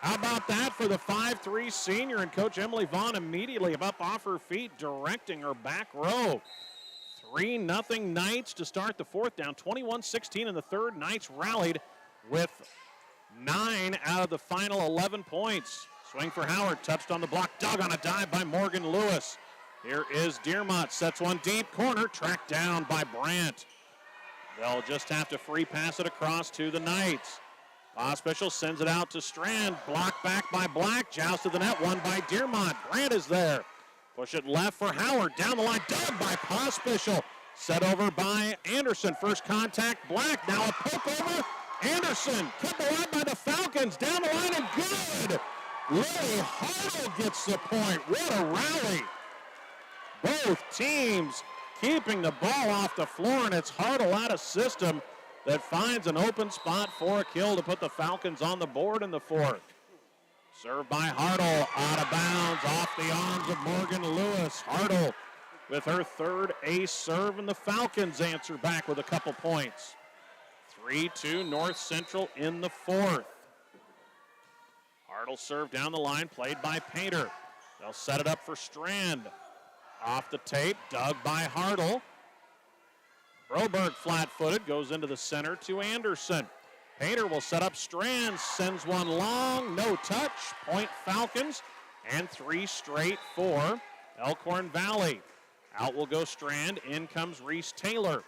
How about that for the 5'3 senior, and Coach Emily Vaughn immediately up off her feet, directing her back row. 3-0 Knights to start the 4th, down 21-16 in the 3rd. Knights rallied with 9 out of the final 11 points. Swing for Howard, touched on the block, dug on a dive by Morgan Lewis. Here is Dearmont, sets one deep, corner, tracked down by Brandt. They'll just have to free pass it across to the Knights. Pospisil sends it out to Strand, blocked back by Black, joust to the net, won by Dearmont. Brandt is there. Push it left for Howard, down the line, dug by Pospisil. Set over by Anderson, first contact, Black, now a poke over. Anderson, kept alive by the Falcons, down the line and good. Lily Hartle gets the point, what a rally. Both teams keeping the ball off the floor, and it's Hartle out of system that finds an open spot for a kill to put the Falcons on the board in the 4th. Served by Hartle, out of bounds, off the arms of Morgan Lewis. Hartle with her 3rd ace serve, and the Falcons answer back with a couple points. 3-2 North Central in the 4th. Hartle served down the line, played by Painter. They'll set it up for Strand. Off the tape, dug by Hartle. Broberg flat-footed, goes into the center to Anderson. Painter will set up Strand, sends one long, no touch, point Falcons, and 3 straight for Elkhorn-Valley. Out will go Strand, in comes Reese Taylor.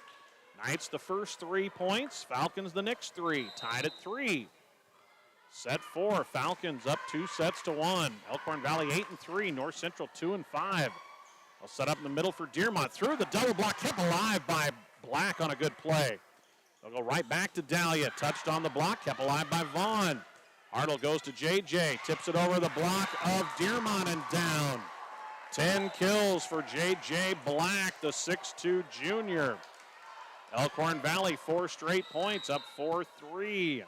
Knights the first 3 points, Falcons the next 3, tied at 3. Set 4, Falcons up 2-1. Elkhorn-Valley 8-3, North Central 2-5. They'll set up in the middle for Dearmont, through the double block, kept alive by Black on a good play. They'll go right back to Dahlia. Touched on the block, kept alive by Vaughn. Hartle goes to JJ, tips it over the block of Dearmont and down. 10 kills for JJ Black, the 6'2 junior. Elkhorn-Valley 4 straight points, up 4-3.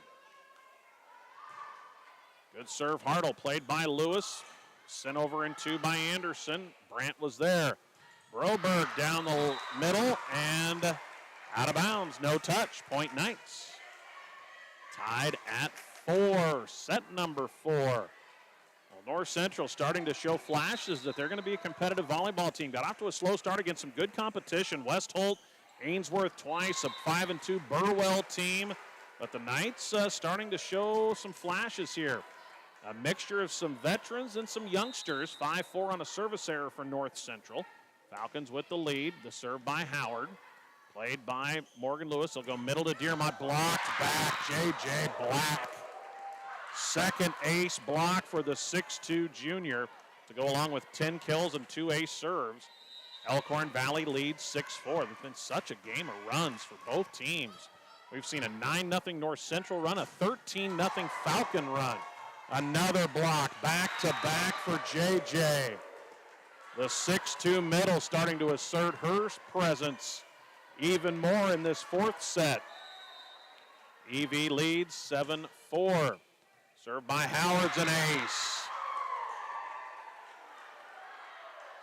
Good serve, Hartle, played by Lewis. Sent over in 2 by Anderson. Brandt was there. Broberg down the middle and out of bounds. No touch. Point Knights. Tied at 4. Set number 4. Well, North Central starting to show flashes that they're going to be a competitive volleyball team. Got off to a slow start against some good competition. West Holt, Ainsworth twice, a 5-2 Burwell team. But the Knights starting to show some flashes here. A mixture of some veterans and some youngsters. 5-4 on a service error for North Central. Falcons with the lead. The serve by Howard. Played by Morgan Lewis. They'll go middle to Dearmont. Blocked back. J.J. Black. Second ace block for the 6'2 junior to go along with 10 kills and 2 ace serves. Elkhorn-Valley leads 6-4. There's been such a game of runs for both teams. We've seen a 9-0 North Central run, a 13-0 Falcon run. Another block, back-to-back for J.J. The 6'2 middle starting to assert her presence even more in this 4th set. EV leads 7-4. Served by Howard's an ace.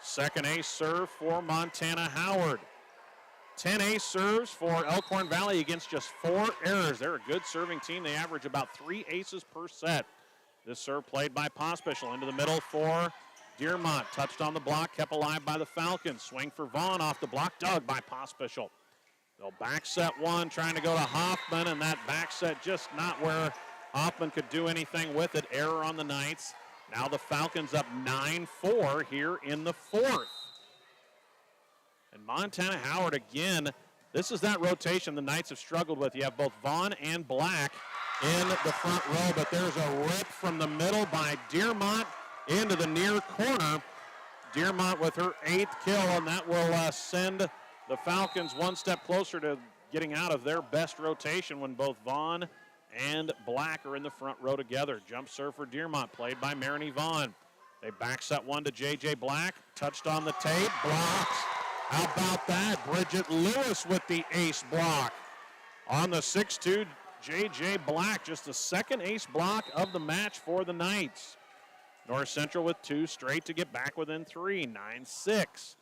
Second ace serve for Montana Howard. 10 ace serves for Elkhorn-Valley against just 4 errors. They're a good serving team. They average about 3 aces per set. This serve played by Pospischel into the middle for Dearmont. Touched on the block, kept alive by the Falcons. Swing for Vaughn off the block, dug by Pospischel. They'll back set 1, trying to go to Hoffman, and that back set just not where Hoffman could do anything with it. Error on the Knights. Now the Falcons up 9-4 here in the 4th. And Montana Howard again, this is that rotation the Knights have struggled with. You have both Vaughn and Black in the front row, but there's a rip from the middle by Dearmont into the near corner. Dearmont with her 8th kill, and that will send the Falcons one step closer to getting out of their best rotation when both Vaughn and Black are in the front row together. Jump serve for Dearmont, played by Marini Vaughn. They back set 1 to J.J. Black, touched on the tape, blocks. How about that? Bridget Lewis with the ace block. On the 6'2, J.J. Black, just the second ace block of the match for the Knights. North Central with 2 straight to get back within 3, 9-6.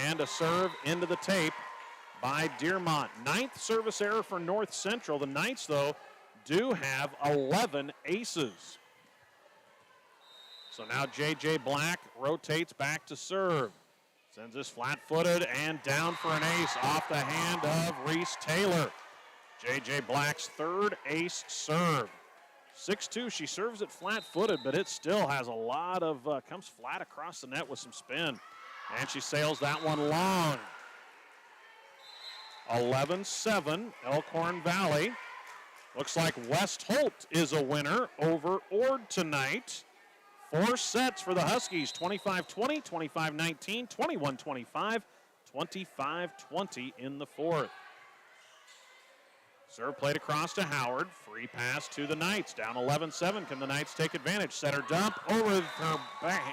And a serve into the tape by Dearmont. 9th service error for North Central. The Knights, though, do have 11 aces. So now J.J. Black rotates back to serve. Sends this flat-footed and down for an ace off the hand of Reese Taylor. J.J. Black's 3rd ace serve. 6'2", she serves it flat-footed, but it still has a lot of, comes flat across the net with some spin. And she sails that one long. 11-7, Elkhorn-Valley. Looks like West Holt is a winner over Ord tonight. 4 sets for the Huskies, 25-20, 25-19, 21-25, 25-20 in the 4th. Serve played across to Howard. Free pass to the Knights. Down 11-7. Can the Knights take advantage? Setter dump over her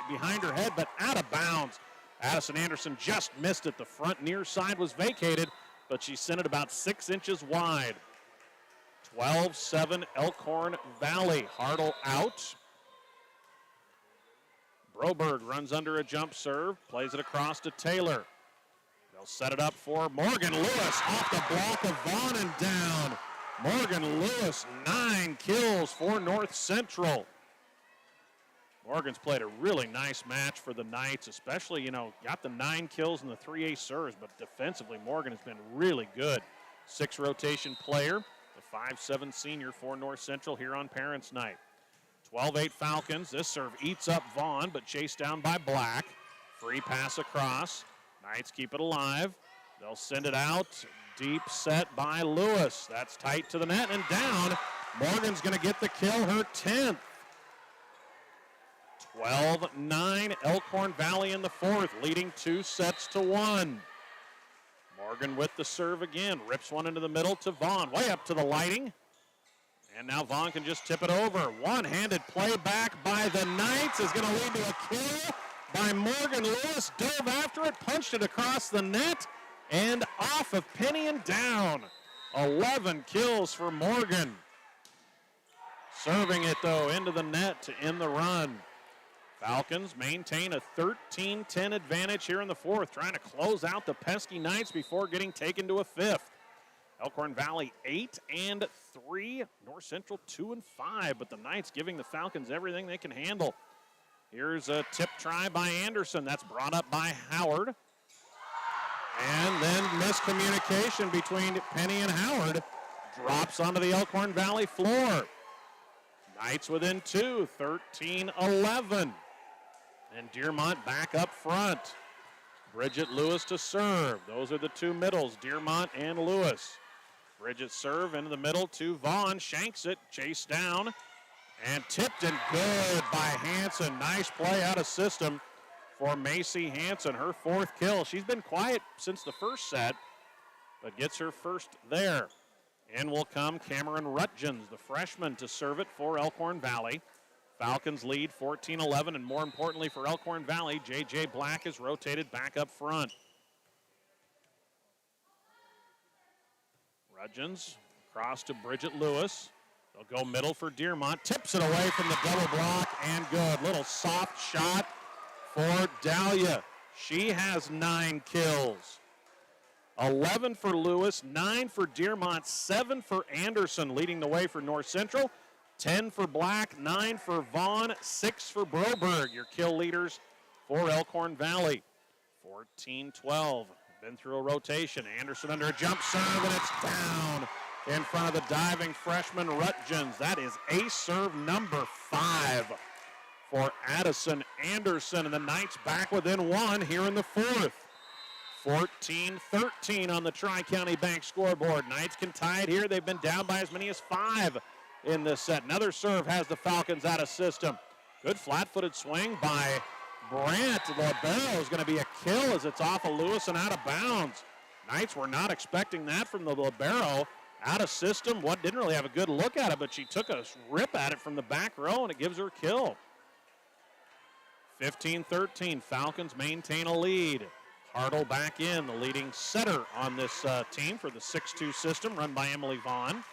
behind her head, but out of bounds. Addison Anderson just missed it. The front near side was vacated, but she sent it about 6 inches wide. 12-7 Elkhorn-Valley. Hartle out. Broberg runs under a jump serve, plays it across to Taylor. They'll set it up for Morgan Lewis off the block of Vaughn and down. Morgan Lewis, 9 kills for North Central. Morgan's played a really nice match for the Knights, especially, got the 9 kills and the 3 ace serves, but defensively Morgan has been really good. 6 rotation player, the 5'7 senior for North Central here on Parents' Night. 12-8 Falcons. This serve eats up Vaughn, but chased down by Black. Free pass across. Knights keep it alive. They'll send it out. Deep set by Lewis. That's tight to the net and down. Morgan's going to get the kill, her 10th. 12-9 Elkhorn-Valley in the 4th, leading 2-1. Morgan with the serve again. Rips one into the middle to Vaughn. Way up to the lighting. And now Vaughn can just tip it over. One-handed play back by the Knights is going to lead to a kill by Morgan Lewis. Dove after it, punched it across the net, and off of Penny and down. 11 kills for Morgan. Serving it, though, into the net to end the run. Falcons maintain a 13-10 advantage here in the fourth, trying to close out the pesky Knights before getting taken to a fifth. Elkhorn-Valley 8-3, North Central 2-5, but the Knights giving the Falcons everything they can handle. Here's a tip try by Anderson. That's brought up by Howard. And then miscommunication between Penny and Howard drops onto the Elkhorn-Valley floor. Knights within 2, 13-11. And Dearmont back up front. Bridget Lewis to serve. Those are the two middles, Dearmont and Lewis. Bridget serve into the middle to Vaughn. Shanks it, chased down, and tipped and good by Hanson. Nice play out of system for Macy Hanson, her fourth kill. She's been quiet since the first set, but gets her first there. In will come Cameron Rutgens, the freshman, to serve it for Elkhorn-Valley. Falcons lead 14-11, and more importantly for Elkhorn-Valley, J.J. Black is rotated back up front. Rutgens across to Bridget Lewis. They'll go middle for Dearmont. Tips it away from the double block, and good. Little soft shot for Dahlia. She has 9 kills. 11 for Lewis, 9 for Dearmont, 7 for Anderson, leading the way for North Central. 10 for Black, 9 for Vaughn, 6 for Broberg, your kill leaders for Elkhorn-Valley. 14-12, been through a rotation. Anderson under a jump serve, and it's down in front of the diving freshman Rutgens. That is ace serve number 5 for Addison Anderson, and the Knights back within 1 here in the fourth. 14-13 on the Tri-County Bank scoreboard. Knights can tie it here. They've been down by as many as 5 in this set. Another serve has the Falcons out of system. Good flat-footed swing by Brandt. The libero is going to be a kill as it's off of Lewis and out of bounds. Knights were not expecting that from the libero. Out of system. What didn't really have a good look at it, but she took a rip at it from the back row, and it gives her a kill. 15-13. Falcons maintain a lead. Hartle back in, the leading setter on this team for the 6-2 system run by Emily Vaughn.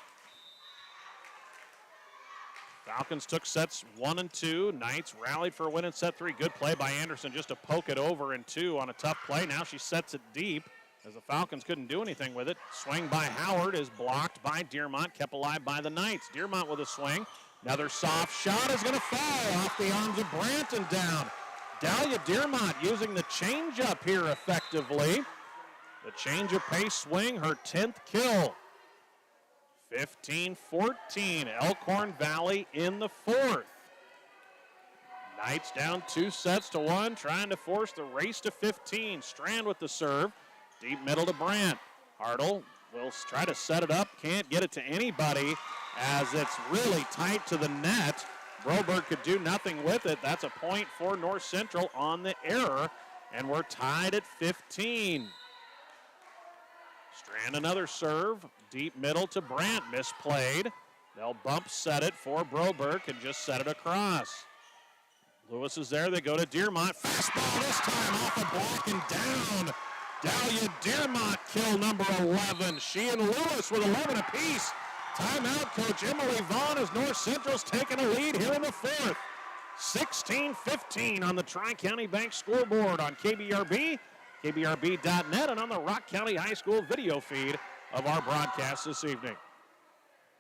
Falcons took sets 1 and 2. Knights rallied for a win in set 3. Good play by Anderson just to poke it over in 2 on a tough play. Now she sets it deep as the Falcons couldn't do anything with it. Swing by Howard is blocked by Dearmont, kept alive by the Knights. Dearmont with a swing. Another soft shot is going to fall off the arms of Brandt and down. Dahlia Dearmont using the changeup here effectively. The change of pace swing, her 10th kill. 15-14, Elkhorn-Valley in the fourth. Knights down 2-1, trying to force the race to 15. Strand with the serve, deep middle to Brandt. Hartle will try to set it up, can't get it to anybody as it's really tight to the net. Broberg could do nothing with it. That's a point for North Central on the error, and we're tied at 15. Strand another serve, deep middle to Brandt, misplayed. They'll bump set it for Broberg and just set it across. Lewis is there, they go to Dearmont. Fastball this time off the block and down. Dahlia Dearmont, kill number 11. She and Lewis with 11 apiece. Timeout, Coach Emily Vaughn, as North Central's taking a lead here in the fourth. 16-15 on the Tri-County Bank scoreboard on KBRB, KBRB.net, and on the Rock County High School video feed of our broadcast this evening.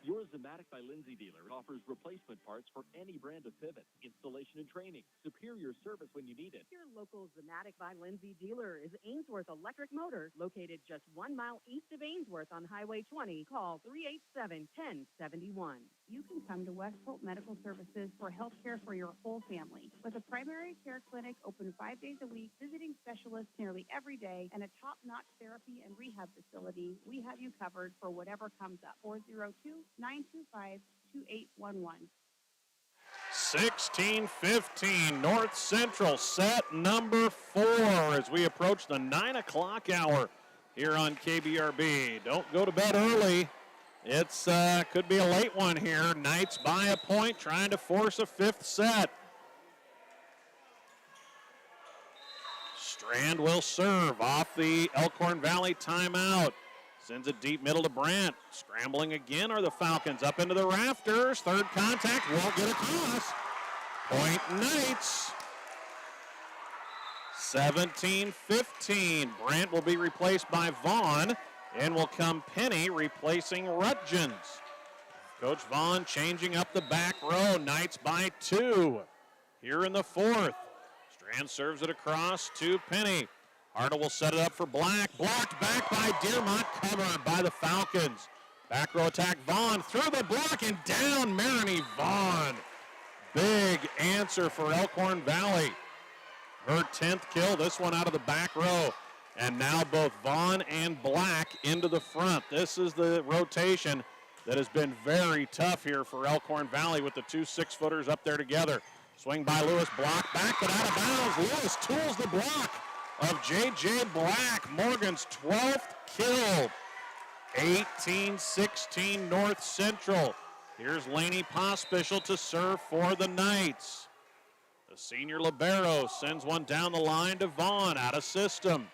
Your Zematic by Lindsay dealer offers replacement parts for any brand of pivot, installation and training, superior service when you need it. Your local Zematic by Lindsay dealer is Ainsworth Electric Motor, located just 1 mile east of Ainsworth on Highway 20. Call 387-1071. You can come to West Hope Medical Services for health care for your whole family. With a primary care clinic open 5 days a week, visiting specialists nearly every day, and a top-notch therapy and rehab facility, we have you covered for whatever comes up. 402-925-2811. 16-15, North Central set number 4 as we approach the 9 o'clock hour here on KBRB. Don't go to bed early. It's could be a late one here. Knights by a point, trying to force a 5th set. Strand will serve off the Elkhorn-Valley timeout. Sends it deep middle to Brandt. Scrambling again are the Falcons. Up into the rafters. Third contact. Won't get across. Point Knights. 17-15. Brandt will be replaced by Vaughn. In will come Penny replacing Rutgens. Coach Vaughn changing up the back row. Knights by 2 here in the fourth. Strand serves it across to Penny. Hartle will set it up for Black. Blocked back by Dearmont. Covered by the Falcons. Back row attack. Vaughn through the block and down. Maroney Vaughn. Big answer for Elkhorn-Valley. Her 10th kill. This one out of the back row. And now both Vaughn and Black into the front. This is the rotation that has been very tough here for Elkhorn-Valley with the 2 6-footers up there together. Swing by Lewis, block back, but out of bounds. Lewis tools the block of J.J. Black, Morgan's 12th kill. 18-16 North Central. Here's Laney Pospischel to serve for the Knights. The senior libero sends one down the line to Vaughn, out of system.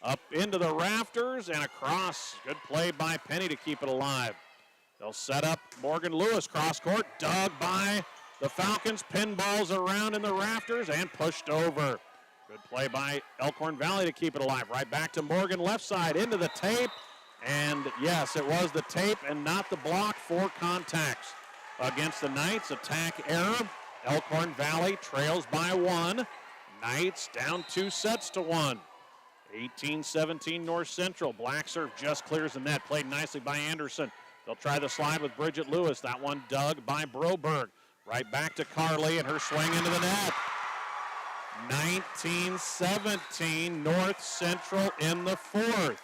Up into the rafters and across. Good play by Penny to keep it alive. They'll set up Morgan Lewis, cross court, dug by the Falcons. Pinballs around in the rafters and pushed over. Good play by Elkhorn-Valley to keep it alive. Right back to Morgan, left side, into the tape. And yes, it was the tape and not the block. 4 contacts against the Knights. Attack error. Elkhorn-Valley trails by 1. Knights down 2 sets to 1. 18-17 North Central. Black serve just clears the net. Played nicely by Anderson. They'll try the slide with Bridget Lewis. That one dug by Broberg. Right back to Carly and her swing into the net. 19-17 North Central in the fourth.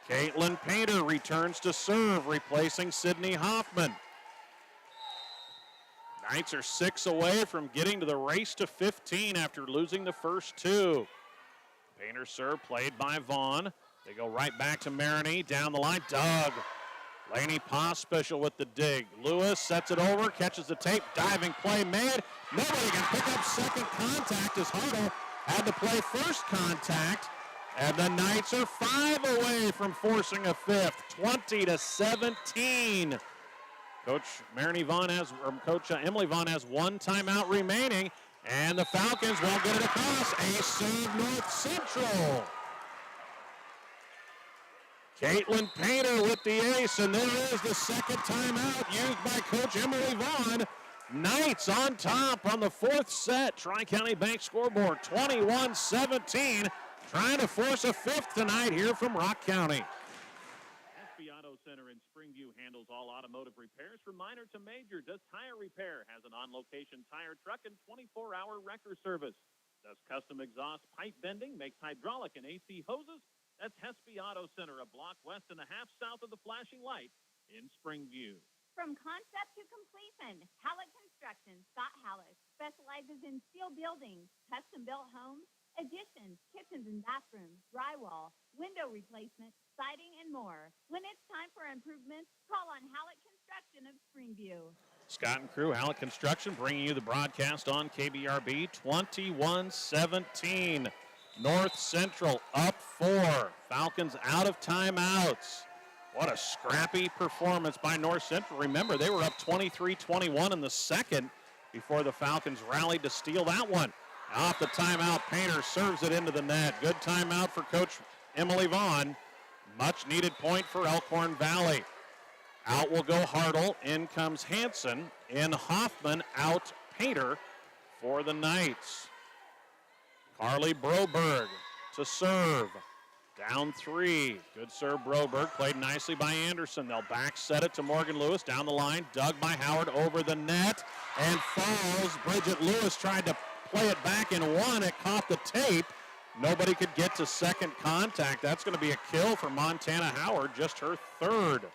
Caitlin Painter returns to serve, replacing Sydney Hoffman. Knights are 6 away from getting to the race to 15 after losing the first 2. Painter serve played by Vaughn. They go right back to Maroney. Down the line, Doug. Laney Pospischel with the dig. Lewis sets it over, catches the tape. Diving play made. Nobody can pick up second contact as Hartle had to play first contact. And the Knights are 5 away from forcing a fifth. 20-17. Coach Emily Vaughn has 1 timeout remaining. And the Falcons won't get it across. A save North Central. Caitlin Painter with the ace, and there is the second timeout used by Coach Emily Vaughn. Knights on top on the 4th set. Tri-County Bank scoreboard 21-17. Trying to force a 5th tonight here from Rock County. SB Auto Center in Springview handles all automotive repairs from minor to major. Does tire repair, has an on-location tire truck and 24-hour wrecker service. Does custom exhaust pipe bending, makes hydraulic and AC hoses. That's Hesby Auto Center, a block west and a half south of the flashing light in Springview. From concept to completion, Hallett Construction, Scott Hallett, specializes in steel buildings, custom-built homes, additions, kitchens and bathrooms, drywall, window replacement, siding, and more. When it's time for improvements, call on Hallett Construction of Springview. Scott and crew, Hallett Construction, bringing you the broadcast on KBRB. 21-17. North Central up 4. Falcons out of timeouts. What a scrappy performance by North Central. Remember, they were up 23-21 in the second before the Falcons rallied to steal that one. Off the timeout, Painter serves it into the net. Good timeout for Coach Emily Vaughn. Much needed point for Elkhorn-Valley. Out will go Hartle. In comes Hanson. In Hoffman. Out Painter for the Knights. Carly Broberg to serve. Down 3. Good serve, Broberg. Played nicely by Anderson. They'll back set it to Morgan Lewis. Down the line. Dug by Howard over the net. And falls. Bridget Lewis tried to play it back in 1. It caught the tape. Nobody could get to second contact. That's going to be a kill for Montana Howard. Just her 3rd.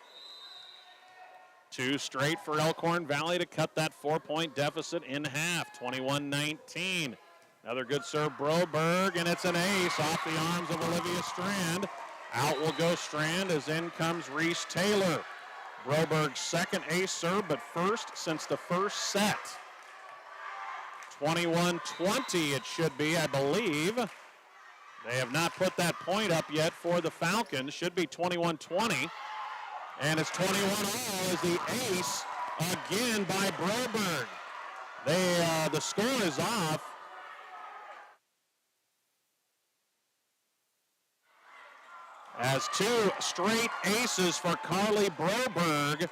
2 straight for Elkhorn-Valley to cut that 4-point deficit in half. 21-19. Another good serve, Broberg, and it's an ace off the arms of Olivia Strand. Out will go Strand as in comes Reese Taylor. Broberg's second ace serve, but first since the first set. 21-20 it should be, I believe. They have not put that point up yet for the Falcons. Should be 21-20. And it's 21 all as the ace again by Broberg. The score is off. As two straight aces for Carly Broberg.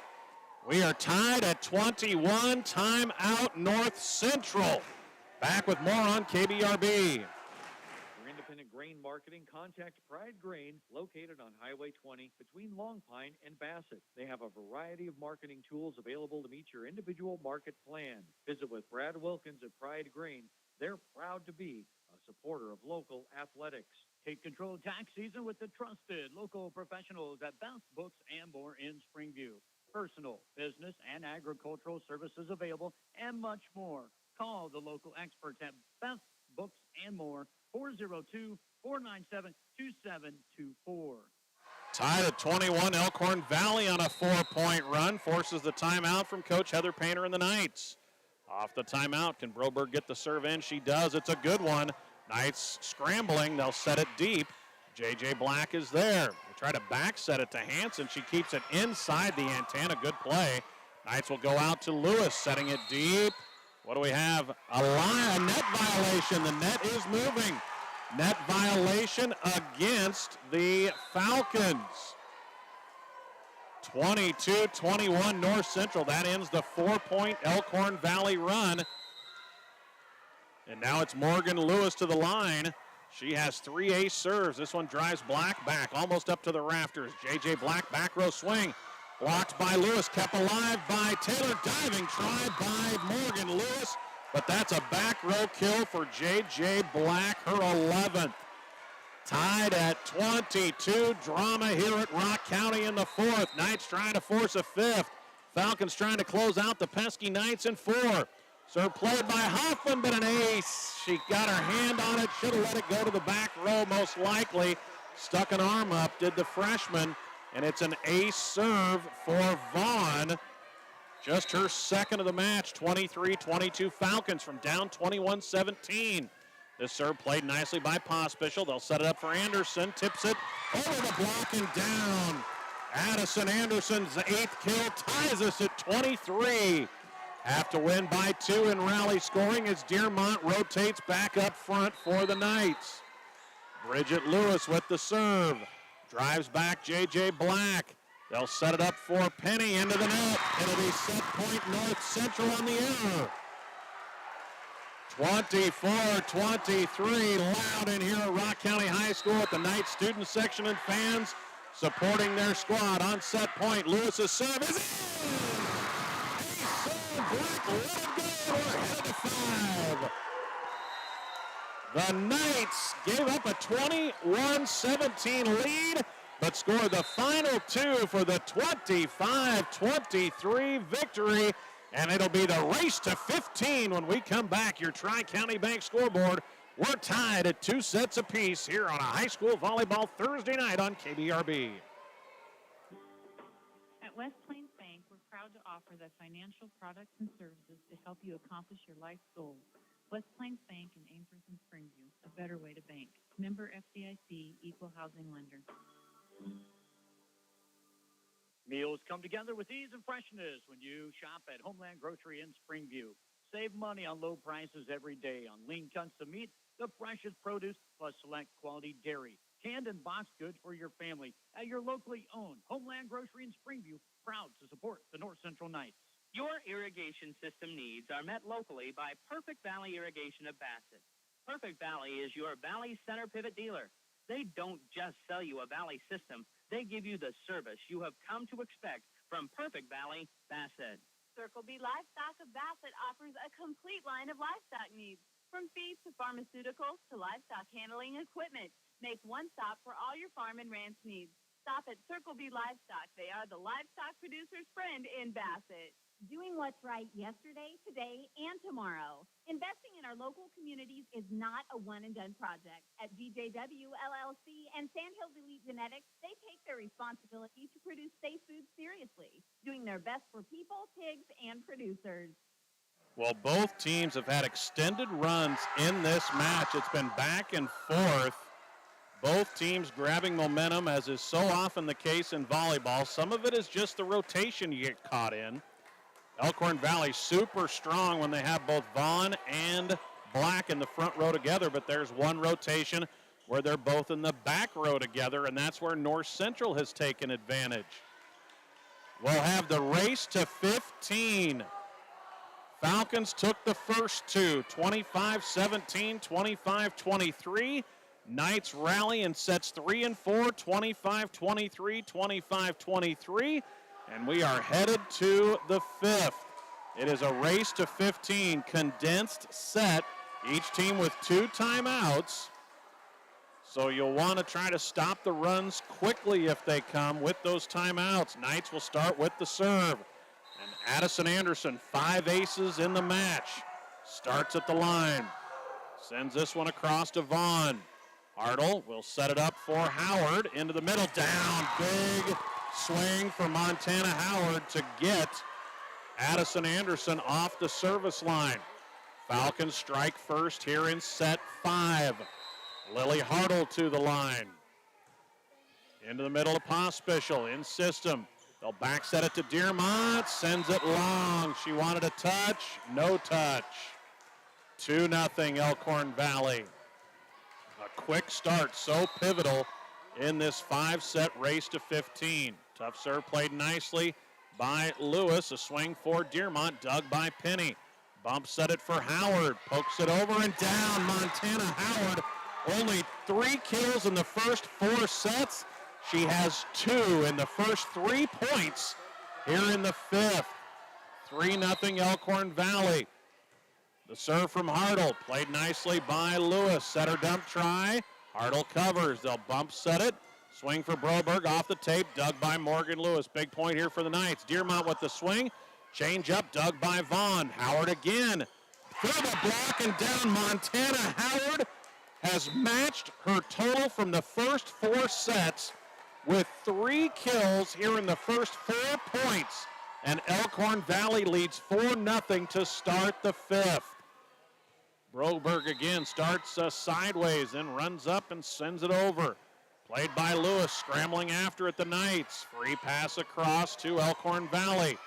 We are tied at 21. Timeout North Central. Back with more on KBRB. For independent grain marketing, contact Pride Grain, located on Highway 20 between Long Pine and Bassett. They have a variety of marketing tools available to meet your individual market plan. Visit with Brad Wilkins at Pride Grain. They're proud to be a supporter of local athletics. Take control of tax season with the trusted local professionals at Best Books and More in Springview. Personal, business, and agricultural services available, and much more. Call the local experts at Best Books and More, 402-497-2724. Tied at 21, Elkhorn-Valley on a 4-point run forces the timeout from Coach Heather Painter and the Knights. Off the timeout, can Broberg get the serve in? She does. It's a good one. Knights scrambling. They'll set it deep. J.J. Black is there. They try to back set it to Hanson. She keeps it inside the antenna. Good play. Knights will go out to Lewis, setting it deep. What do we have? A net violation. The net is moving. Net violation against the Falcons. 22-21 North Central. That ends the 4-point Elkhorn-Valley run. And now it's Morgan Lewis to the line. She has 3 ace serves. This one drives Black back, almost up to the rafters. J.J. Black, back row swing. Blocked by Lewis, kept alive by Taylor. Diving try by Morgan Lewis. But that's a back row kill for J.J. Black, her 11th. Tied at 22. Drama here at Rock County in the 4th. Knights trying to force a 5th. Falcons trying to close out the pesky Knights in 4. Serve played by Hoffman, but an ace. She got her hand on it. Should have let it go to the back row most likely. Stuck an arm up, did the freshman. And it's an ace serve for Vaughn. Just her second of the match. 23-22 Falcons from down 21-17. This serve played nicely by Pospischel. They'll set it up for Anderson. Tips it over the block and down. Addison Anderson's 8th kill ties us at 23. Have to win by 2 in rally scoring as Dearmont rotates back up front for the Knights. Bridget Lewis with the serve. Drives back J.J. Black. They'll set it up for Penny into the net. It'll be set point North Central on the error. 24-23, loud in here at Rock County High School at the Knights student section and fans supporting their squad. On set point, Lewis's serve is in! Black, let it go. We're headed to 5. The Knights gave up a 21-17 lead, but scored the final 2 for the 25-23 victory. And it'll be the race to 15 when we come back. Your Tri-County Bank scoreboard. We're tied at 2 sets apiece here on a high school volleyball Thursday night on KBRB. At West Plains Bank, we're proud to offer the financial products and services to help you accomplish your life goals. West Plains Bank in Ainsworth and Springview, a better way to bank. Member FDIC, equal housing lender. Meals come together with ease and freshness when you shop at Homeland Grocery in Springview. Save money on low prices every day on lean cuts of meat, the freshest produce, plus select quality dairy, canned and boxed goods for your family at your locally owned Homeland Grocery in Springview, proud to support the North Central Knights. Your irrigation system needs are met locally by Perfect Valley Irrigation of Bassett. Perfect Valley is your Valley Center Pivot dealer. They don't just sell you a Valley system. They give you the service you have come to expect from Perfect Valley Bassett. Circle B Livestock of Bassett offers a complete line of livestock needs. From feed to pharmaceuticals to livestock handling equipment, make one stop for all your farm and ranch needs. Stop at Circle B Livestock. They are the livestock producer's friend in Bassett. Doing what's right yesterday, today, and tomorrow. Investing in our local communities is not a one-and-done project. At GJW, LLC, and Sandhills Elite Genetics, they take their responsibility to produce safe food seriously, doing their best for people, pigs, and producers. Well, both teams have had extended runs in this match. It's been back and forth. Both teams grabbing momentum, as is so often the case in volleyball. Some of it is just the rotation you get caught in. Elkhorn-Valley super strong when they have both Vaughn and Black in the front row together, but there's one rotation where they're both in the back row together, and that's where North Central has taken advantage. We'll have the race to 15. Falcons took the first two, 25-17, 25-23. Knights rally and sets 3 and 4, 25-23, 25-23. And we are headed to the fifth. It is a race to 15, condensed set, each team with 2 timeouts. So you'll want to try to stop the runs quickly if they come with those timeouts. Knights will start with the serve. And Addison Anderson, 5 aces in the match. Starts at the line. Sends this one across to Vaughn. Hartle will set it up for Howard. Into the middle, down. Big swing for Montana Howard to get Addison Anderson off the service line. Falcons strike first here in set 5. Lily Hartle to the line. Into the middle to Pospischel in system. They'll back set it to Dearmont. Sends it long. She wanted a touch. No touch. 2-0 Elkhorn-Valley. A quick start, so pivotal in this 5-set race to 15. Tough serve played nicely by Lewis. A swing for Dearmont, dug by Penny. Bump set it for Howard. Pokes it over and down. Montana Howard, only 3 kills in the first 4 sets. She has 2 in the first 3 points here in the 5th. 3-0 Elkhorn-Valley. The serve from Hartle, played nicely by Lewis. Setter dump try. Hartle covers. They'll bump set it. Swing for Broberg off the tape, dug by Morgan Lewis. Big point here for the Knights. Dearmont with the swing. Change up, dug by Vaughn. Howard again. Through the block and down. Montana Howard has matched her total from the first 4 sets with 3 kills here in the first 4 points. And Elkhorn-Valley leads 4-0 to start the 5th. Broberg again starts sideways, then runs up and sends it over. Played by Lewis, scrambling after it, the Knights. Free pass across to Elkhorn-Valley.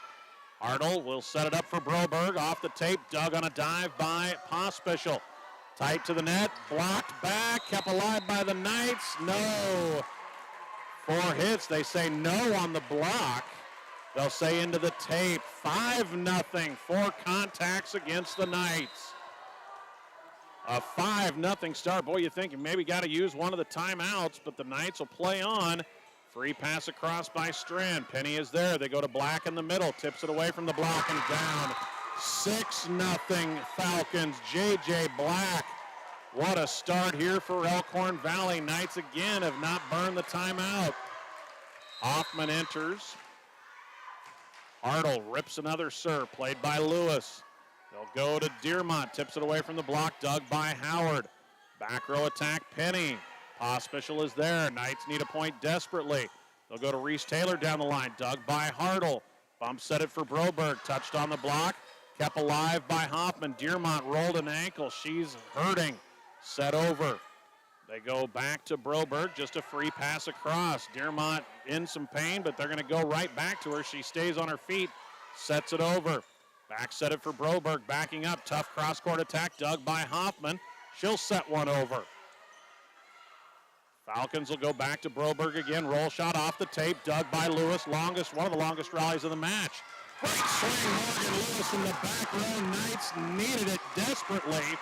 Hartle will set it up for Broberg. Off the tape, dug on a dive by Pospischel. Tight to the net, blocked back, kept alive by the Knights. No. 4 hits, they say no on the block. They'll say into the tape. 5-0, 4 contacts against the Knights. A 5-0 start. Boy, you think you maybe got to use one of the timeouts, but the Knights will play on. Free pass across by Strand. Penny is there. They go to Black in the middle. Tips it away from the block and down. 6-0 Falcons. J.J. Black. What a start here for Elkhorn-Valley. Knights again have not burned the timeout. Hoffman enters. Hartle rips another serve. Played by Lewis. They'll go to Dearmont. Tips it away from the block. Dug by Howard. Back row attack, Penny. Pospischel is there. Knights need a point desperately. They'll go to Reese Taylor down the line. Dug by Hartle. Bump set it for Broberg. Touched on the block. Kept alive by Hoffman. Dearmont rolled an ankle. She's hurting. Set over. They go back to Broberg. Just a free pass across. Dearmont in some pain, but they're going to go right back to her. She stays on her feet. Sets it over. Back set it for Broberg, backing up. Tough cross-court attack, dug by Hoffman. She'll set one over. Falcons will go back to Broberg again. Roll shot off the tape, dug by Lewis. One of the longest rallies of the match. Great swing, Morgan Lewis in the back row. Knights needed it desperately.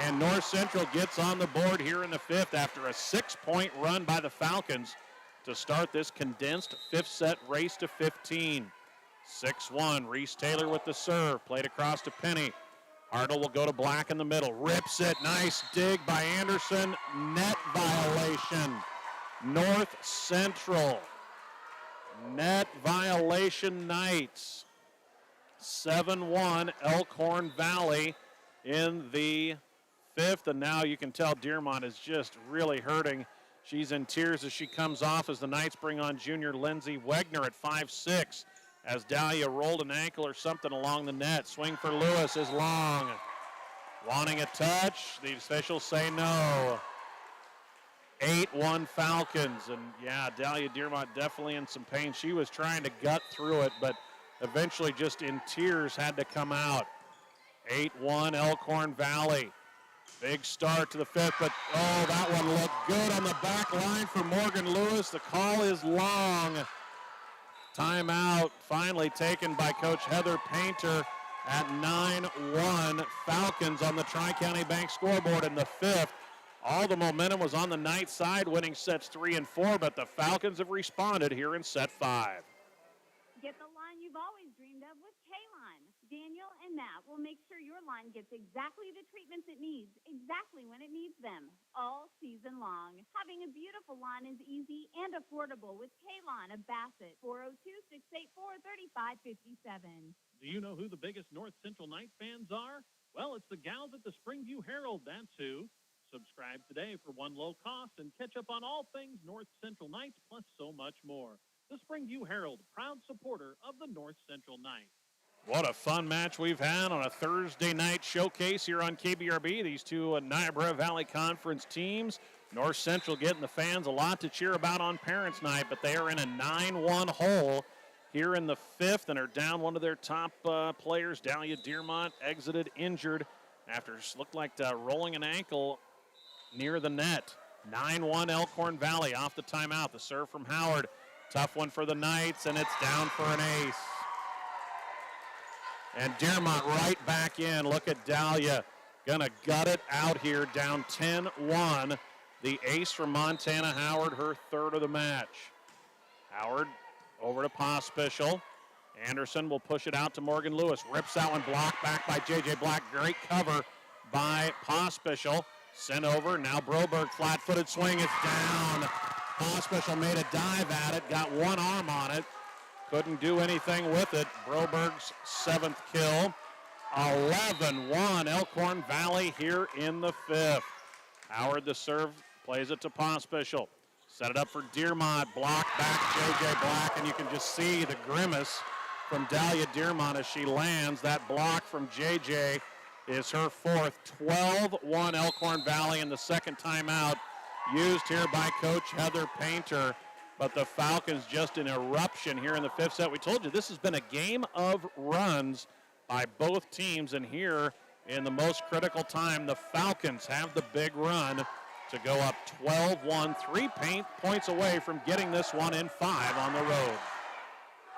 And North Central gets on the board here in the 5th after a 6-point run by the Falcons to start this condensed 5th set race to 15. 6-1, Reese Taylor with the serve, played across to Penny. Hartle will go to Black in the middle, rips it, nice dig by Anderson, net violation. North Central, net violation Knights. 7-1, Elkhorn-Valley in the 5th, and now you can tell Dearmont is just really hurting. She's in tears as she comes off as the Knights bring on junior Lindsay Wegner at 5'6". As Dahlia rolled an ankle or something along the net. Swing for Lewis is long. Wanting a touch. The officials say no. 8-1 Falcons. And, yeah, Dahlia Dearmont definitely in some pain. She was trying to gut through it, but eventually just in tears had to come out. 8-1 Elkhorn-Valley. Big start to the fifth, but, oh, that one looked good on the back line for Morgan Lewis. The call is long. Timeout finally taken by Coach Heather Painter at 9-1 Falcons on the Tri-County Bank scoreboard in the fifth. All the momentum was on the Knight side, winning sets 3 and 4, but the Falcons have responded here in set 5. Get the line you've always dreamed of with K-Line. Daniel and Matt will make sure your line gets exactly the treatments it needs, exactly when it needs them, all season long. Having a beautiful lawn is easy and affordable with K-Line of Bassett, 402-684-3557. Do you know who the biggest North Central Knight fans are? Well, it's the gals at the Springview Herald, that's who. Subscribe today for one low cost and catch up on all things North Central Knights, plus so much more. The Springview Herald, proud supporter of the North Central Knights. What a fun match we've had on a Thursday night showcase here on KBRB. These two Niobrara Valley Conference teams. North Central getting the fans a lot to cheer about on Parents' Night, but they are in a 9-1 hole here in the fifth and are down one of their top players. Dahlia Dearmont exited injured after it looked like rolling an ankle near the net. 9-1 Elkhorn-Valley off the timeout. The serve from Howard. Tough one for the Knights, and it's down for an ace. And Dearmont right back in. Look at Dahlia. Gonna gut it out here, down 10-1. The ace from Montana Howard, her third of the match. Howard over to Pospischel. Anderson will push it out to Morgan Lewis. Rips that one, blocked back by J.J. Black. Great cover by Pospischel. Sent over, now Broberg, flat-footed swing, it's down. Pospischel made a dive at it, got one arm on it. Couldn't do anything with it. Broberg's 7th kill. 11-1 Elkhorn-Valley here in the fifth. Howard the serve, plays it to Pospischel. Set it up for Dearmont, blocked back J.J. Black, and you can just see the grimace from Dahlia Dearmont as she lands. That block from J.J. is her fourth. 12-1 Elkhorn-Valley in the second timeout used here by Coach Heather Painter. But the Falcons just an eruption here in the fifth set. We told you this has been a game of runs by both teams, and here in the most critical time, the Falcons have the big run to go up 12-1, 3 points away from getting this one in 5 on the road.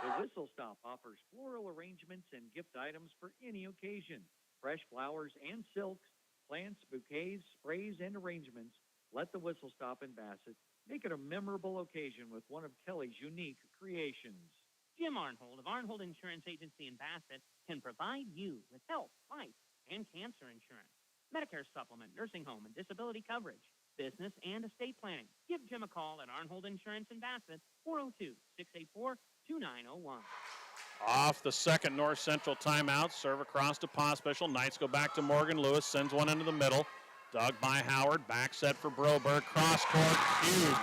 The Whistle Stop offers floral arrangements and gift items for any occasion. Fresh flowers and silks, plants, bouquets, sprays, and arrangements. Let the Whistle Stop in Bassett make it a memorable occasion with one of Kelly's unique creations. Jim Arnhold of Arnhold Insurance Agency in Bassett can provide you with health, life, and cancer insurance, Medicare supplement, nursing home, and disability coverage, business and estate planning. Give Jim a call at Arnhold Insurance in Bassett, 402-684-2901. Off the second North Central timeout, serve across to Pospischel. Knights go back to Morgan Lewis, sends one into the middle. Dug by Howard, back set for Broberg, cross court, huge.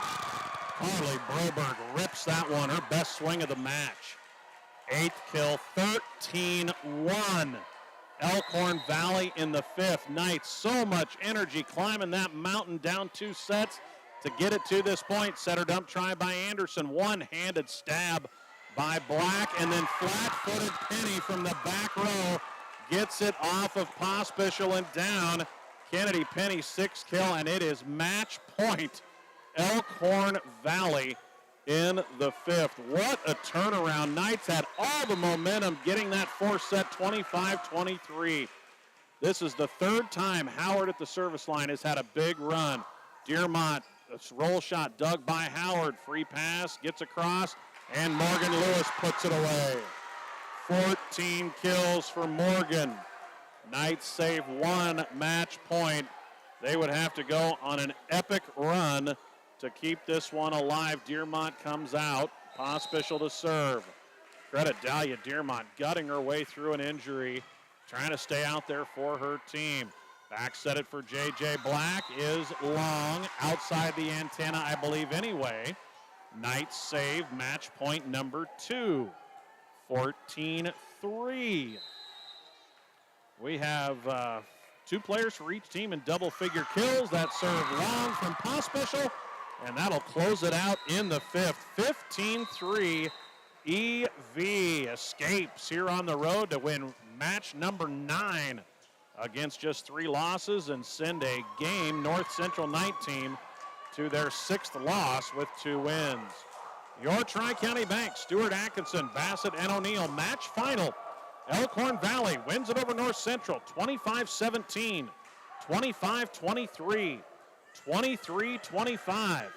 Carly Broberg rips that one, her best swing of the match. 8th kill, 13-1. Elkhorn-Valley in the fifth. Knights, so much energy climbing that mountain, down 2 sets to get it to this point. Setter dump try by Anderson, one-handed stab by Black, and then flat-footed Penny from the back row gets it off of Pospischel and down. Kennedy Penny 6th kill, and it is match point. Elkhorn-Valley in the fifth. What a turnaround. Knights had all the momentum getting that 4th set 25-23. This is the third time Howard at the service line has had a big run. Dearmont, a roll shot dug by Howard. Free pass, gets across, and Morgan Lewis puts it away. 14 kills for Morgan. Knights save 1 match point. They would have to go on an epic run to keep this one alive. Dearmont comes out. Pospischel to serve. Credit Dahlia Dearmont gutting her way through an injury, trying to stay out there for her team. Back set it for J.J. Black is long, outside the antenna, I believe anyway. Knights save match point number 2. 14-3. We have 2 players for each team in double-figure kills. That serve long from Pospischel, And that'll close it out in the fifth. 15-3. EV escapes here on the road to win match number 9 against just 3 losses and send a game North Central night team to their 6th loss with 2 wins. Your Tri-County Bank, Stuart Atkinson, Bassett, and O'Neill match final. Elkhorn-Valley wins it over North Central 25-17, 25-23, 23-25.